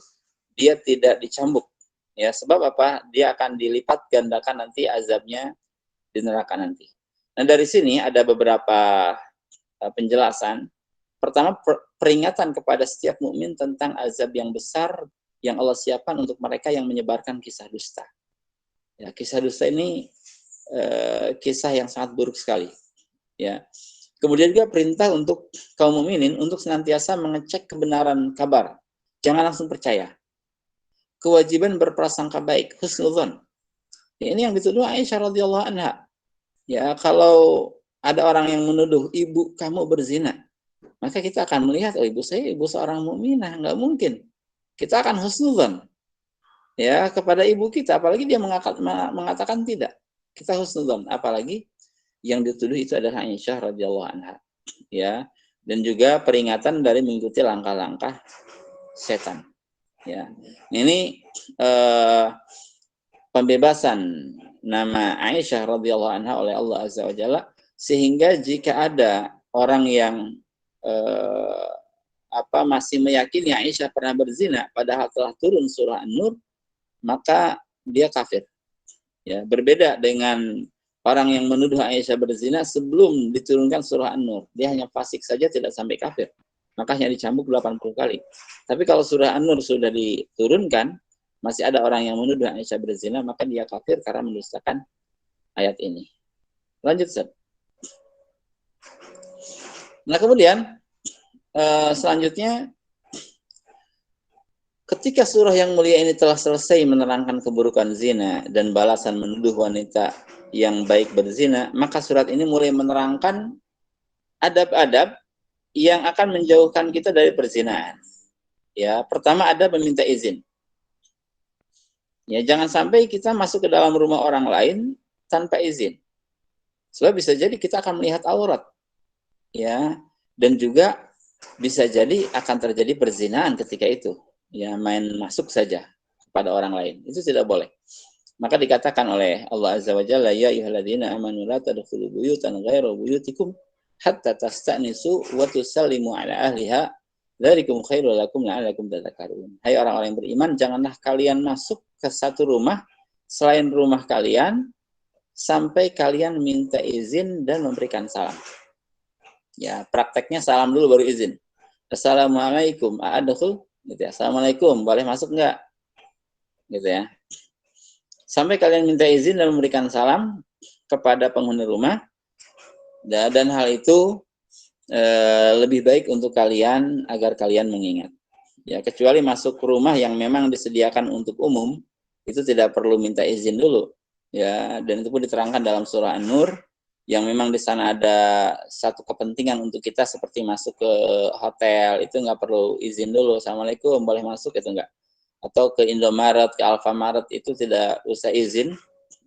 B: dia tidak dicambuk. Ya, sebab apa? Dia akan dilipat gandakan nanti azabnya di neraka nanti. Nah, dari sini ada beberapa penjelasan. Pertama, peringatan kepada setiap mukmin tentang azab yang besar yang Allah siapkan untuk mereka yang menyebarkan kisah dusta. Ya, kisah dusta ini kisah yang sangat buruk sekali. Ya. Kemudian juga perintah untuk kaum mukminin untuk senantiasa mengecek kebenaran kabar. Jangan langsung percaya. Kewajiban berprasangka baik, husnudzon. Ya, ini yang dituduh Aisyah radhiyallahu anha. Ya, kalau ada orang yang menuduh ibu kamu berzina, maka kita akan melihat, oh, ibu saya ibu seorang mukminah, nggak mungkin. Kita akan husnudzon, ya, kepada ibu kita, apalagi dia mengatakan tidak. Kita husnudzon, apalagi yang dituduh itu adalah Aisyah radhiyallahu anha, ya, dan juga peringatan dari mengikuti langkah-langkah setan, ya. Ini pembebasan nama Aisyah radhiyallahu anha oleh Allah Azza wa Jalla, sehingga jika ada orang yang masih meyakini Aisyah pernah berzina padahal telah turun surah An-Nur, maka dia kafir. Ya, berbeda dengan orang yang menuduh Aisyah berzina sebelum diturunkan surah An-Nur. Dia hanya fasik saja, tidak sampai kafir. Maka hanya dicambuk 80 kali. Tapi kalau surah An-Nur sudah diturunkan, masih ada orang yang menuduh Aisyah berzina, maka dia kafir karena mendustakan ayat ini. Lanjut, Ustaz. Nah, kemudian selanjutnya, ketika surah yang mulia ini telah selesai menerangkan keburukan zina dan balasan menuduh wanita yang baik berzina, maka surat ini mulai menerangkan adab-adab yang akan menjauhkan kita dari perzinahan. Ya, pertama ada meminta izin. Ya, jangan sampai kita masuk ke dalam rumah orang lain tanpa izin. Sebab bisa jadi kita akan melihat aurat. Ya, dan juga bisa jadi akan terjadi perzinahan ketika itu. Ya, main masuk saja kepada orang lain. Itu tidak boleh. Maka dikatakan oleh Allah Azza wa Jalla, ya ayyuhalladzina amanu la tadkhulu buyutan ghairu buyutikum hatta tasta'nisu wa tusallimu ala ahliha dzalikum khairul lakum la'allakum tadhakkarun. Hai orang-orang yang beriman, janganlah kalian masuk ke satu rumah selain rumah kalian sampai kalian minta izin dan memberikan salam. Ya, prakteknya salam dulu baru izin. Assalamualaikum, a'adkhul? Gitu ya. Assalamualaikum, boleh masuk enggak? Gitu ya. Sampai kalian minta izin dan memberikan salam kepada penghuni rumah, dan hal itu lebih baik untuk kalian agar kalian mengingat. Ya, kecuali masuk ke rumah yang memang disediakan untuk umum, itu tidak perlu minta izin dulu. Ya, dan itu pun diterangkan dalam surah An-Nur, yang memang di sana ada satu kepentingan untuk kita seperti masuk ke hotel, itu nggak perlu izin dulu. Assalamualaikum, boleh masuk, itu enggak. Atau ke Indomaret, ke Alfamaret, itu tidak usah izin.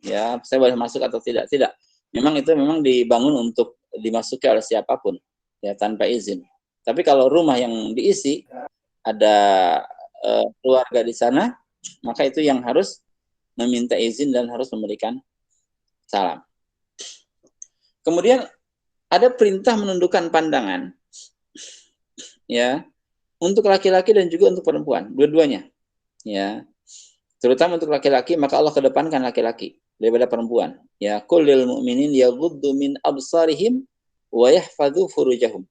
B: Ya, saya boleh masuk atau tidak? Tidak. Memang itu memang dibangun untuk dimasuki oleh siapapun, ya, tanpa izin. Tapi kalau rumah yang diisi ada keluarga di sana, maka itu yang harus meminta izin dan harus memberikan salam. Kemudian ada perintah menundukkan pandangan, ya, untuk laki-laki dan juga untuk perempuan, dua-duanya, ya. Terutama untuk laki-laki, maka Allah kedepankan laki-laki daripada perempuan. Ya, kullil mu'minin yaghuddu min absarihim wa yahfadzu furujahum.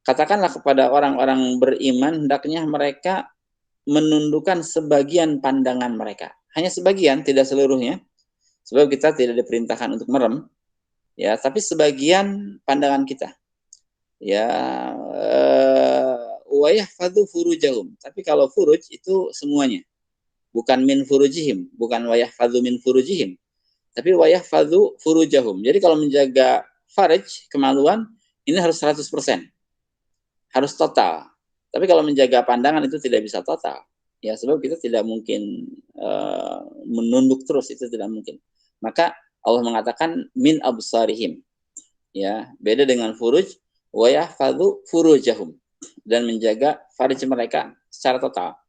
B: Katakanlah kepada orang-orang beriman, hendaknya mereka menundukkan sebagian pandangan mereka. Hanya sebagian, tidak seluruhnya. Sebab kita tidak diperintahkan untuk merem, ya, tapi sebagian pandangan kita. Ya, wa yahfadzu furujahum. Tapi kalau furuj itu semuanya. Bukan min furujihim, bukan wa yahfadzu min furujihim, tapi wa yahfadzu furujahum. Jadi kalau menjaga farj, kemaluan, ini harus 100%. Harus total. Tapi kalau menjaga pandangan itu tidak bisa total. Ya, sebab kita tidak mungkin menunduk terus, itu tidak mungkin. Maka Allah mengatakan min absarihim. Ya, beda dengan furuj, wa yahfadzu furujahum, dan menjaga farj mereka secara total.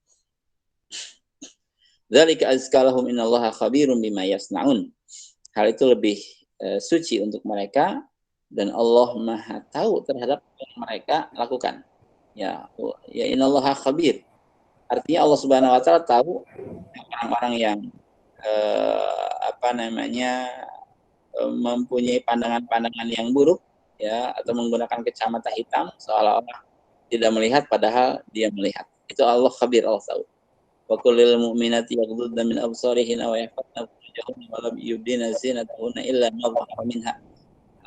B: Dzalika azkalahum innallaha khabirum bima yasnaun. Hal itu lebih suci untuk mereka dan Allah Maha tahu terhadap apa yang mereka lakukan. Ya, innallaha khabir. Artinya Allah Subhanahu wa taala tahu orang-orang yang mempunyai pandangan-pandangan yang buruk, ya, atau menggunakan kacamata hitam seolah-olah tidak melihat padahal dia melihat. Itu Allah khabir, Allah tahu. Wa kullil mu'minati yaghuddna min absarihinna wa yahfazna furujahunna wa la yubdina zinatahunna illa ma dhahara minha.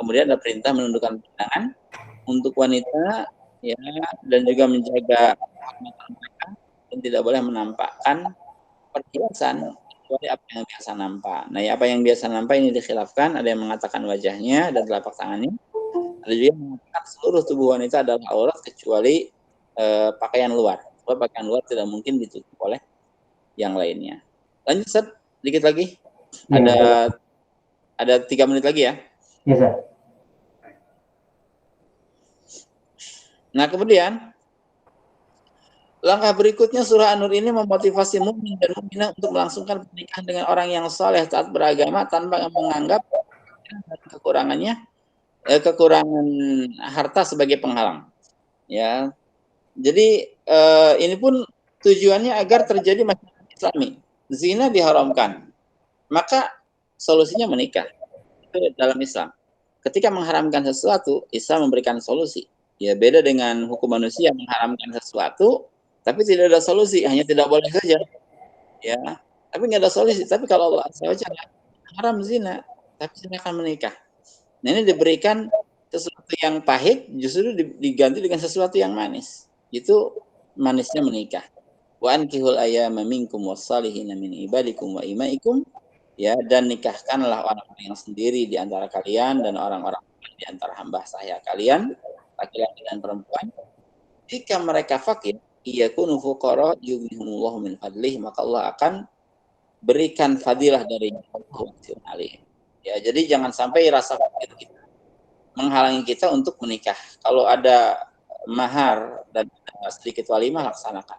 B: Kemudian ada perintah menundukkan pandangan untuk wanita, ya, dan juga menjaga kehormatan mereka dan tidak boleh menampakkan perhiasan kecuali apa yang biasa nampak. Nah, ya, apa yang biasa nampak ini dikhilafkan, ada yang mengatakan wajahnya dan telapak tangannya. Ada juga yang mengatakan seluruh tubuh wanita adalah aurat kecuali pakaian luar. Sebab pakaian luar tidak mungkin ditutup oleh yang lainnya. Lanjut, Ustaz, dikit lagi. Ya, ada 3 menit lagi ya.
A: Iya, Ustaz.
B: Nah, kemudian langkah berikutnya surah An-Nur ini memotivasi mukmin dan mukminah untuk melangsungkan pernikahan dengan orang yang saleh taat beragama tanpa menganggap kekurangan harta sebagai penghalang. Ya. Jadi ini pun tujuannya agar terjadi masyarakat Islami. Zina diharamkan, maka solusinya menikah. Itu dalam Islam. Ketika mengharamkan sesuatu, Islam memberikan solusi. Ya, beda dengan hukum manusia mengharamkan sesuatu, tapi tidak ada solusi, hanya tidak boleh saja. Ya, tapi nggak ada solusi. Tapi kalau Allah SWT haram zina, tapi silakan menikah. Nah, ini diberikan sesuatu yang pahit, justru diganti dengan sesuatu yang manis. Itu manisnya menikah. Wa ankihul ayyama minkum was-salihina min ibadikum wa imaikum ya, dan nikahkanlah orang-orang yang sendiri di antara kalian dan orang-orang di antara hamba sahaya kalian, laki-laki dan perempuan. Jika mereka fakir, iyakunu fuqara yughnihumullahu min fadlih, maka Allah akan berikan fadilah dari Allah. Ya, jadi jangan sampai rasa fakir kita menghalangi kita untuk menikah. Kalau ada mahar dan sedikit walimah, laksanakan.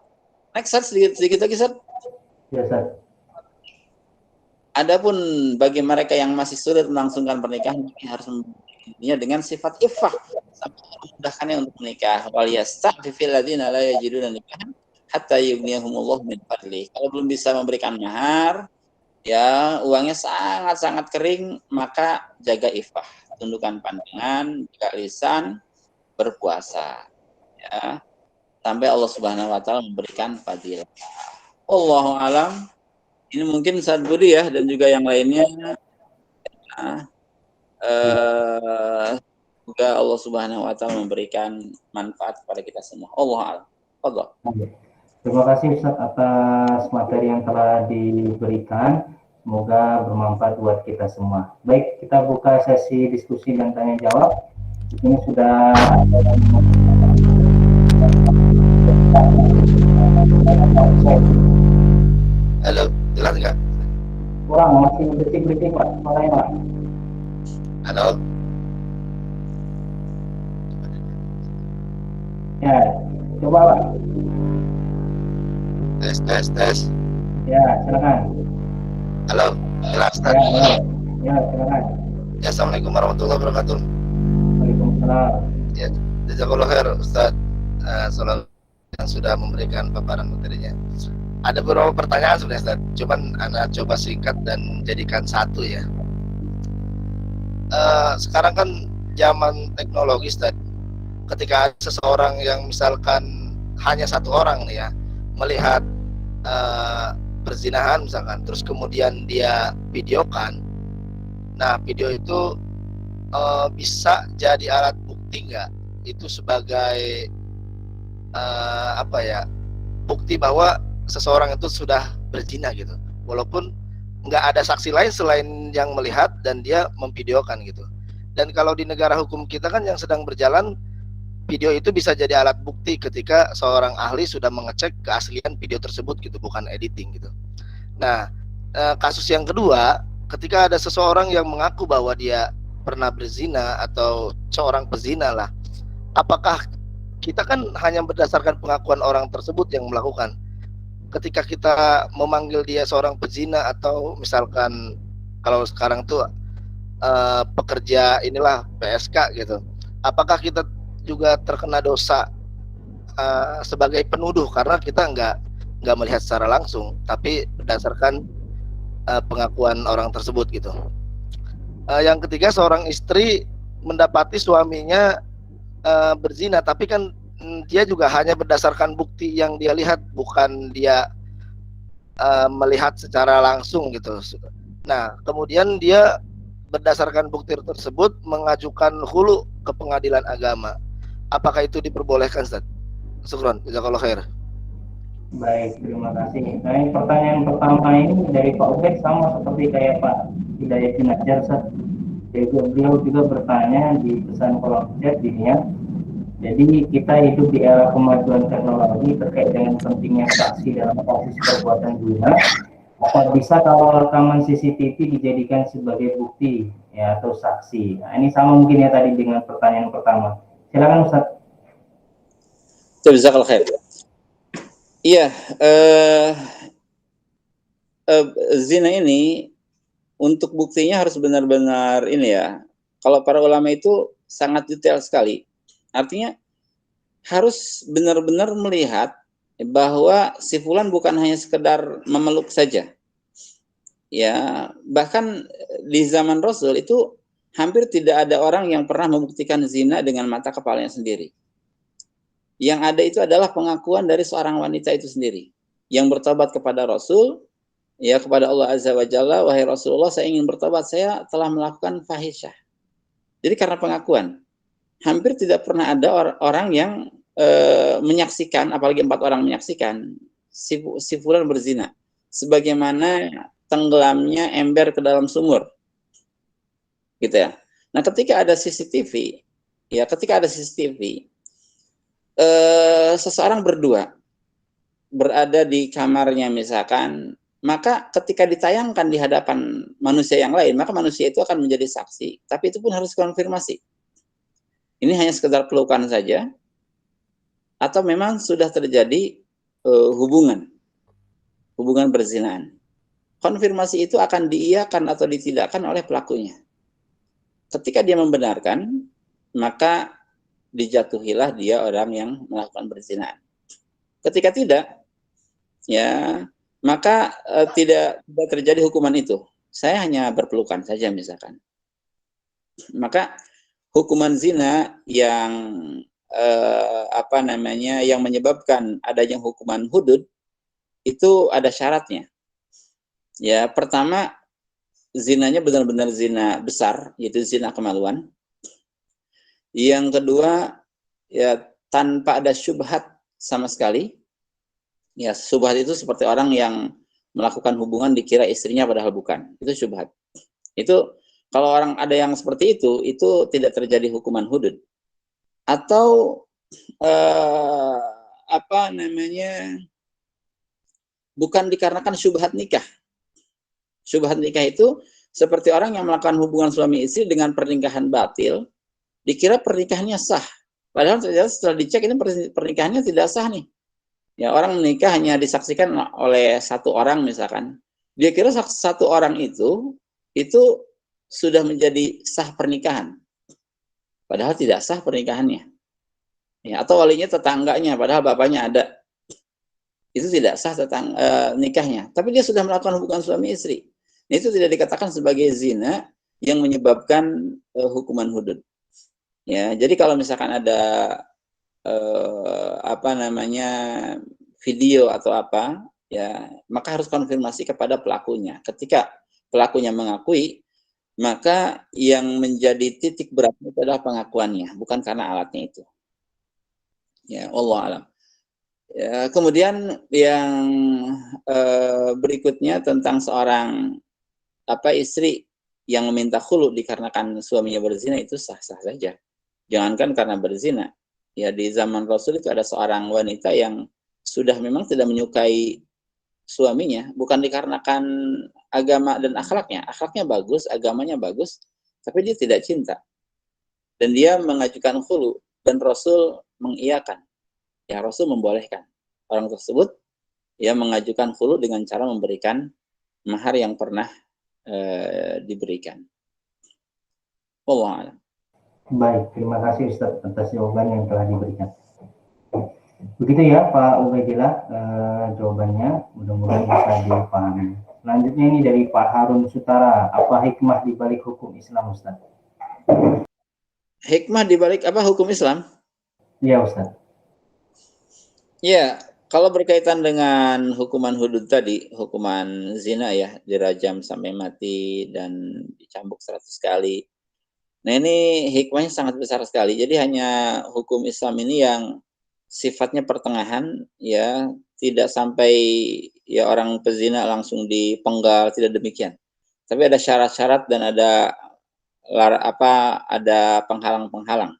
B: Next, sedikit lagi, Sat.
A: Ya, Ustaz.
B: Adapun bagi mereka yang masih sulit melangsungkan pernikahan, harus membuatnya dengan sifat iffah, sampai memudahkannya untuk menikah. Wal yasta'fifil ladzina la yajiduna nikahan hatta yughniyahumullahu min fadli. Kalau belum bisa memberikan mahar, ya uangnya sangat-sangat kering, maka jaga iffah, tundukkan pandangan, jaga lisan, berpuasa, ya, sampai Allah Subhanahu wa taala memberikan fadilah. Wallahu alam. Ini mungkin Ustaz Budi ya, dan juga yang lainnya. Semoga Allah Subhanahu wa taala memberikan manfaat kepada kita semua. Allah alam. Fadhol.
A: Terima kasih Ustaz atas materi yang telah diberikan. Semoga bermanfaat buat kita semua. Baik, kita buka sesi diskusi dan tanya jawab. Ini sudah
C: Halo, jelas nggak?
A: kurang, masih berisik-berisik Pak, suaranya Pak.
C: Halo.
A: Ya, coba Pak.
C: Tes.
A: Ya, silakan.
C: Halo, jelas.
A: Ya, silakan.
C: Ya, Assalamualaikum warahmatullahi wabarakatuh.
A: Waalaikumsalam.
C: Ya, jazakallahu khair Ustaz Solal yang sudah memberikan paparan materinya. Ada beberapa pertanyaan sebenarnya Ustaz, cuman Anda coba singkat dan jadikan satu ya. Sekarang kan zaman teknologi Ustaz. Ketika seseorang yang misalkan hanya satu orang nih ya melihat perzinahan misalkan, terus kemudian dia videokan, nah video itu bisa jadi alat bukti nggak? Itu sebagai bukti bahwa seseorang itu sudah berzina gitu, walaupun nggak ada saksi lain selain yang melihat dan dia memvideokan gitu. Dan kalau di negara hukum kita kan yang sedang berjalan, video itu bisa jadi alat bukti ketika seorang ahli sudah mengecek keaslian video tersebut gitu, bukan editing gitu. Nah, kasus yang kedua, ketika ada seseorang yang mengaku bahwa dia pernah berzina atau seorang pezina lah, apakah kita kan hanya berdasarkan pengakuan orang tersebut yang melakukan? Ketika kita memanggil dia seorang pezina atau misalkan kalau sekarang tuh pekerja inilah PSK gitu, apakah kita juga terkena dosa sebagai penuduh karena kita nggak melihat secara langsung, tapi berdasarkan pengakuan orang tersebut gitu. Yang ketiga, seorang istri mendapati suaminya berzina, tapi kan dia juga hanya berdasarkan bukti yang dia lihat, bukan dia melihat secara langsung gitu. Nah, kemudian dia berdasarkan bukti tersebut mengajukan hulu ke pengadilan agama. Apakah itu diperbolehkan, Ustaz? Syukron, jazakallahu khair.
A: Baik, terima kasih. Nah, pertanyaan pertama ini dari Pak Ubed sama seperti kayak Pak Hidayatin Ajar, Ustaz. Beliau juga bertanya di pesan kolom chat dirinya. Jadi kita hidup di era kemajuan teknologi terkait dengan pentingnya saksi dalam kasus perbuatan zina. Apa bisa kalau rekaman CCTV dijadikan sebagai bukti ya atau saksi? Nah, ini sama mungkin ya tadi dengan pertanyaan pertama. Silakan Ustaz.
B: Jazakallahu khair. Iya, zina ini untuk buktinya harus benar-benar ini ya. Kalau para ulama itu sangat detail sekali. Artinya harus benar-benar melihat bahwa si fulan bukan hanya sekedar memeluk saja. Ya, bahkan di zaman Rasul itu hampir tidak ada orang yang pernah membuktikan zina dengan mata kepalanya sendiri. Yang ada itu adalah pengakuan dari seorang wanita itu sendiri yang bertobat kepada Rasul, ya, kepada Allah Azza wa Jalla, wahai Rasulullah, saya ingin bertobat, saya telah melakukan fahisyah. Jadi karena pengakuan, hampir tidak pernah ada orang yang menyaksikan, apalagi 4 orang menyaksikan si fulan berzina. Sebagaimana tenggelamnya ember ke dalam sumur, gitu ya. Nah, ketika ada CCTV, seseorang berdua berada di kamarnya misalkan, maka ketika ditayangkan di hadapan manusia yang lain, maka manusia itu akan menjadi saksi. Tapi itu pun harus konfirmasi. Ini hanya sekedar pelukan saja, atau memang sudah terjadi hubungan berzinaan. Konfirmasi itu akan diiyakan atau ditidakkan oleh pelakunya. Ketika dia membenarkan, maka dijatuhilah dia orang yang melakukan berzinaan. Ketika tidak, ya maka tidak terjadi hukuman itu. Saya hanya berpelukan saja misalkan. Maka hukuman zina yang yang menyebabkan adanya hukuman hudud itu ada syaratnya. Ya, pertama zinanya benar-benar zina besar, yaitu zina kemaluan. Yang kedua, ya tanpa ada syubhat sama sekali. Ya, syubhat itu seperti orang yang melakukan hubungan dikira istrinya padahal bukan. Itu syubhat. Itu kalau orang ada yang seperti itu tidak terjadi hukuman hudud. Atau bukan dikarenakan syubhat nikah. Syubhat nikah itu seperti orang yang melakukan hubungan suami istri dengan pernikahan batil, dikira pernikahannya sah. Padahal setelah dicek ini pernikahannya tidak sah nih. Ya, orang menikah hanya disaksikan oleh satu orang misalkan. Dia kira satu orang itu sudah menjadi sah pernikahan. Padahal tidak sah pernikahannya. Ya, atau walinya tetangganya, padahal bapaknya ada. Itu tidak sah nikahnya. Tapi dia sudah melakukan hubungan suami istri. Itu tidak dikatakan sebagai zina yang menyebabkan hukuman hudud. Ya, jadi kalau misalkan ada video atau apa, ya maka harus konfirmasi kepada pelakunya. Ketika pelakunya mengakui, maka yang menjadi titik beratnya adalah pengakuannya, bukan karena alatnya itu. Ya, Allah alam. Ya, kemudian yang berikutnya tentang seorang istri yang meminta khulu dikarenakan suaminya berzina, itu sah-sah saja. Jangankan karena berzina. Ya, di zaman Rasul itu ada seorang wanita yang sudah memang tidak menyukai suaminya, bukan dikarenakan agama dan akhlaknya. Akhlaknya bagus, agamanya bagus, tapi dia tidak cinta. Dan dia mengajukan khulu, dan Rasul mengiyakan. Ya, Rasul membolehkan orang tersebut ya mengajukan khulu dengan cara memberikan mahar yang pernah diberikan. Allah alam.
A: Baik, terima kasih Ustaz atas jawaban yang telah diberikan. Begitu ya Pak Ubaidillah, jawabannya mudah-mudahan bisa dipahami. Selanjutnya ini dari Pak Harun Sutara, apa hikmah di balik hukum Islam Ustaz?
B: Hikmah di balik apa hukum Islam?
A: Iya Ustaz.
B: Ya, kalau berkaitan dengan hukuman hudud tadi, hukuman zina ya, dirajam sampai mati dan dicambuk 100 kali. Nah, ini hikmahnya sangat besar sekali. Jadi hanya hukum Islam ini yang sifatnya pertengahan, ya, tidak sampai ya orang pezina langsung dipenggal, tidak demikian. Tapi ada syarat-syarat dan ada penghalang-penghalang.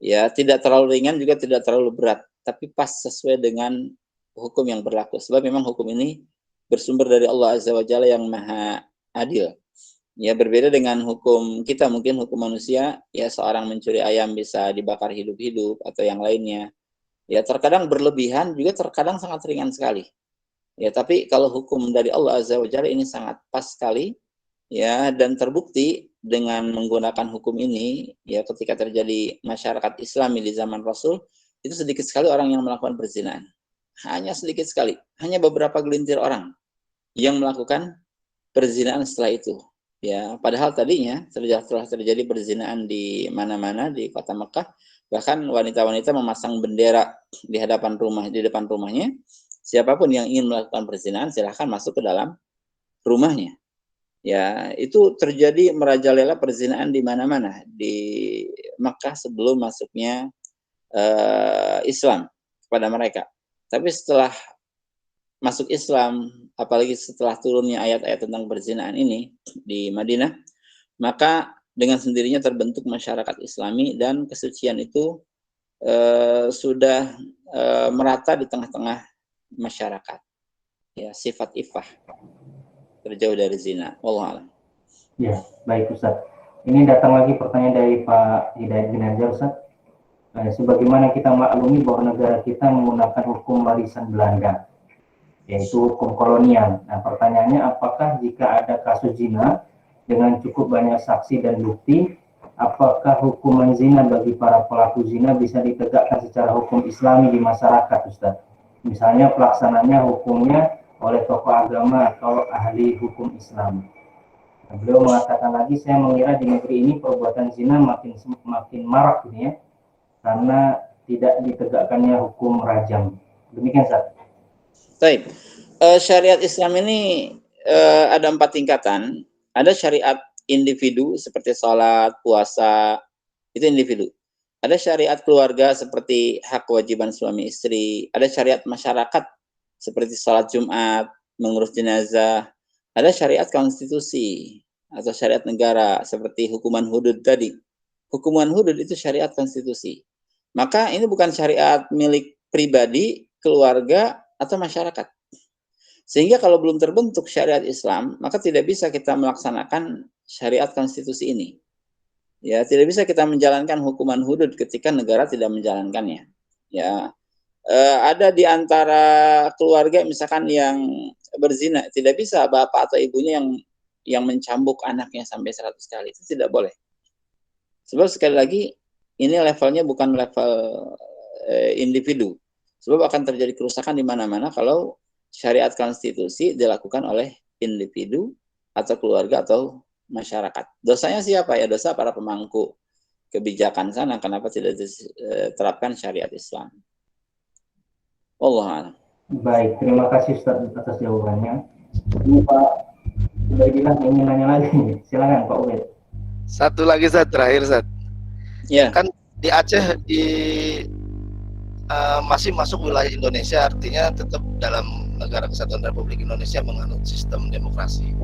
B: Ya, tidak terlalu ringan juga tidak terlalu berat, tapi pas sesuai dengan hukum yang berlaku. Sebab memang hukum ini bersumber dari Allah Azza wa Jalla yang Maha Adil. Ya, berbeda dengan hukum kita, mungkin hukum manusia, ya seorang mencuri ayam bisa dibakar hidup-hidup atau yang lainnya. Ya, terkadang berlebihan, juga terkadang sangat ringan sekali. Ya, tapi kalau hukum dari Allah Azza wa Jalla ini sangat pas sekali, ya, dan terbukti dengan menggunakan hukum ini, ya ketika terjadi masyarakat Islami di zaman Rasul, itu sedikit sekali orang yang melakukan perzinahan. Hanya sedikit sekali, hanya beberapa gelintir orang yang melakukan perzinahan setelah itu. Ya, padahal tadinya telah terjadi perzinahan di mana-mana di kota Mekah, bahkan wanita-wanita memasang bendera di hadapan rumah, di depan rumahnya. Siapapun yang ingin melakukan perzinahan silahkan masuk ke dalam rumahnya. Ya, itu terjadi merajalela perzinahan di mana-mana di Mekah sebelum masuknya Islam kepada mereka. Tapi setelah masuk Islam, apalagi setelah turunnya ayat-ayat tentang perzinaan ini di Madinah, maka dengan sendirinya terbentuk masyarakat Islami dan kesucian itu sudah merata di tengah-tengah masyarakat. Ya, sifat ifah terjauh dari zina. Wallahu a'lam.
A: Ya, baik Ustaz. Ini datang lagi pertanyaan dari Pak Hidayat Ginanjar Ustaz. Sebagaimana kita maklumi bahwa negara kita menggunakan hukum warisan Belanda, yaitu hukum kolonial. Nah, pertanyaannya apakah jika ada kasus zina dengan cukup banyak saksi dan bukti, apakah hukuman zina bagi para pelaku zina bisa ditegakkan secara hukum Islami di masyarakat, Ustaz? Misalnya pelaksananya hukumnya oleh tokoh agama atau ahli hukum Islam. Nah, beliau mengatakan lagi, saya mengira di negeri ini perbuatan zina makin marak ini ya, karena tidak ditegakkannya hukum rajam. Demikian, Ustaz.
B: Baik. Syariat Islam ini ada 4 tingkatan. Ada syariat individu seperti sholat, puasa, itu individu. Ada syariat keluarga seperti hak kewajiban suami istri. Ada syariat masyarakat seperti sholat Jumat, mengurus jenazah. Ada syariat konstitusi atau syariat negara seperti hukuman hudud tadi. Hukuman hudud itu syariat konstitusi. Maka ini bukan syariat milik pribadi, keluarga, atau masyarakat. Sehingga kalau belum terbentuk syariat Islam, maka tidak bisa kita melaksanakan syariat konstitusi ini. Ya, tidak bisa kita menjalankan hukuman hudud ketika negara tidak menjalankannya. Ya, ada di antara keluarga misalkan yang berzina, tidak bisa bapak atau ibunya yang mencambuk anaknya sampai 100 kali, itu tidak boleh. Sebab sekali lagi ini levelnya bukan level individu. Sebab akan terjadi kerusakan di mana-mana kalau syariat konstitusi dilakukan oleh individu atau keluarga atau masyarakat. Dosanya siapa ya? Dosa para pemangku kebijakan sana. Kenapa tidak diterapkan syariat Islam? Wallahu a'lam.
A: Baik, terima kasih Ustaz atas jawabannya. Ini Pak Ubaidillah ingin nanya lagi. Silakan Pak Ubaid.
C: Satu lagi Ustaz, terakhir Ustaz.
B: Ya.
C: Kan di Aceh masih masuk wilayah Indonesia, artinya tetap dalam negara kesatuan Republik Indonesia menganut sistem demokrasi.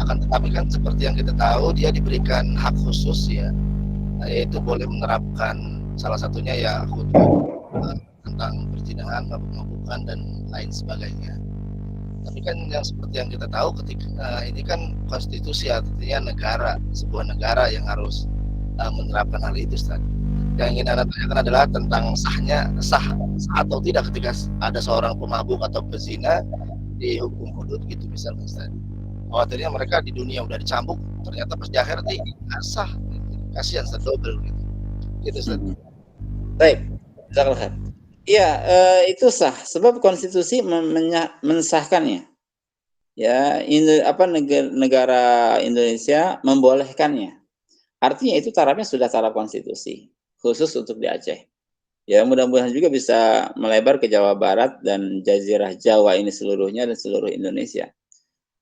C: Akan tetapi kan seperti yang kita tahu, dia diberikan hak khusus ya, yaitu boleh menerapkan salah satunya ya hukum tentang perzinahan, mabuk-mabukan dan lain sebagainya. Tapi kan yang seperti yang kita tahu ketika ini kan konstitusi, artinya negara, sebuah negara yang harus menerapkan hal itu, Ustaz. Yang ingin Anda tanyakan adalah tentang sah atau tidak ketika ada seorang pemabuk atau pezina dihukum hudud gitu misalnya, Ustaz. Khawatirnya mereka di dunia udah dicambuk, ternyata pas di akhir nih sah, kasihan sedobel gitu. Gitu, Ustaz.
B: Baik, jazakallah. Iya, itu sah sebab konstitusi mensahkannya. Ya, negara Indonesia membolehkannya. Artinya itu tarafnya sudah taraf konstitusi khusus untuk di Aceh. Ya, mudah-mudahan juga bisa melebar ke Jawa Barat dan Jazirah Jawa ini seluruhnya dan seluruh Indonesia.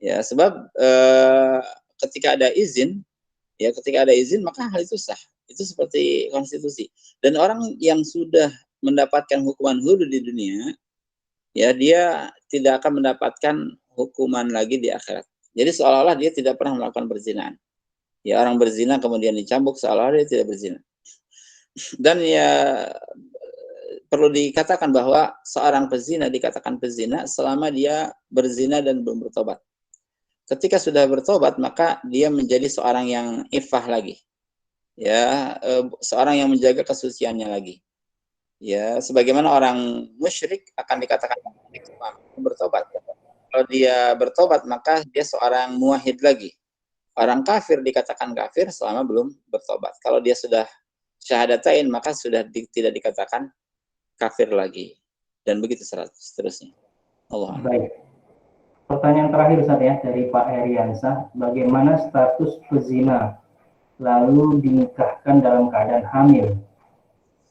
B: Ya, sebab ketika ada izin maka hal itu sah. Itu seperti konstitusi. Dan orang yang sudah mendapatkan hukuman hudud di dunia, ya dia tidak akan mendapatkan hukuman lagi di akhirat. Jadi seolah-olah dia tidak pernah melakukan perzinahan. Ya, orang berzina kemudian dicambuk seolah-olah dia tidak berzina. Dan ya perlu dikatakan bahwa seorang pezina dikatakan pezina selama dia berzina dan belum bertobat. Ketika sudah bertobat maka dia menjadi seorang yang ifah lagi. Ya, seorang yang menjaga kesuciannya lagi. Ya, sebagaimana orang musyrik akan dikatakan bertobat. Kalau dia bertobat maka dia seorang muwahhid lagi. Orang kafir dikatakan kafir selama belum bertobat. Kalau dia sudah syahadatain maka sudah tidak dikatakan kafir lagi. Dan begitu seterusnya. Allah.
A: Baik. Pertanyaan terakhir Ustaz ya dari Pak Heriansah, bagaimana status pezina lalu dinikahkan dalam keadaan hamil?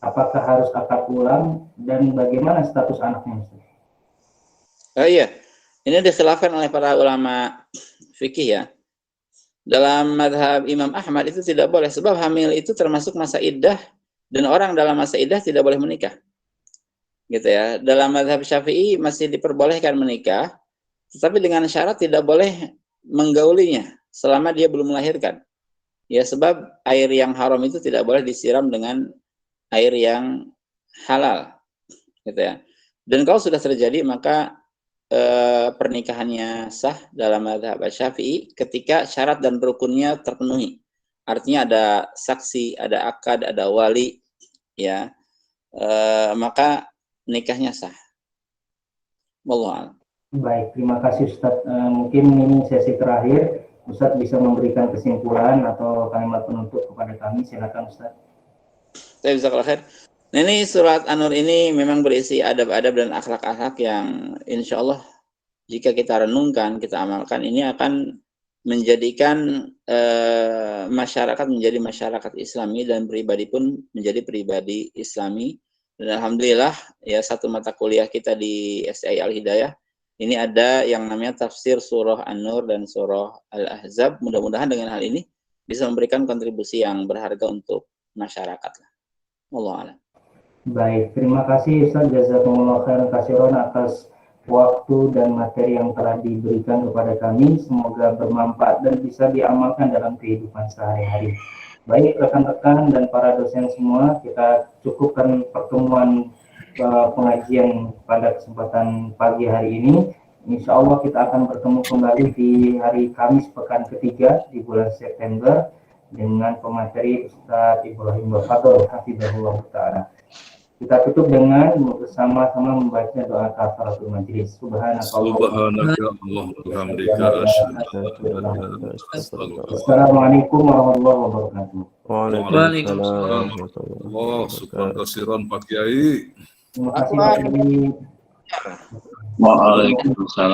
A: Apakah harus akad ulang dan bagaimana status anaknya Ustaz?
B: Iya. Ini dikhilafkan oleh para ulama fikih ya. Dalam madhab Imam Ahmad itu tidak boleh sebab hamil itu termasuk masa iddah dan orang dalam masa iddah tidak boleh menikah. gitu ya. Dalam mazhab Syafi'i masih diperbolehkan menikah, tetapi dengan syarat tidak boleh menggaulinya selama dia belum melahirkan. Ya, sebab air yang haram itu tidak boleh disiram dengan air yang halal, gitu ya. Dan kalau sudah terjadi, maka pernikahannya sah dalam mazhab Syafi'i ketika syarat dan rukunnya terpenuhi. Artinya ada saksi, ada akad, ada wali, ya, maka nikahnya sah. Wallahu a'lam.
A: Baik, terima kasih Ustadz. Mungkin ini sesi terakhir. Ustadz bisa memberikan kesimpulan atau kalimat penutup kepada kami. Silakan Ustadz.
B: Saya bisa khair. Nah, ini surat An-Nur ini memang berisi adab-adab dan akhlak-akhlak yang insya Allah jika kita renungkan, kita amalkan, ini akan menjadikan masyarakat menjadi masyarakat Islami dan pribadi pun menjadi pribadi Islami. Dan alhamdulillah ya, satu mata kuliah kita di STI Al-Hidayah ini ada yang namanya tafsir surah An-Nur dan surah Al-Ahzab. Mudah-mudahan dengan hal ini bisa memberikan kontribusi yang berharga untuk masyarakat. Wallahu a'lam.
A: Baik, terima kasih Ustaz Jazakumullah khairan katsiran atas waktu dan materi yang telah diberikan kepada kami. Semoga bermanfaat dan bisa diamalkan dalam kehidupan sehari-hari. Baik rekan-rekan dan para dosen semua, kita cukupkan pertemuan pengajian pada kesempatan pagi hari ini. Insya Allah kita akan bertemu kembali di hari Kamis pekan ketiga di bulan September dengan pemateri Ustaz Ibrahim Bafatul Hafizahullah Ta'ala. Kita tutup dengan bersama-sama membaca doa kafaratul majlis. Assalamualaikum warahmatullahi wabarakatuh.
D: Waalaikumsalam. Subhanallah, Pak Kiai.
A: Terima kasih Pak Kiai.
E: Waalaikumsalam.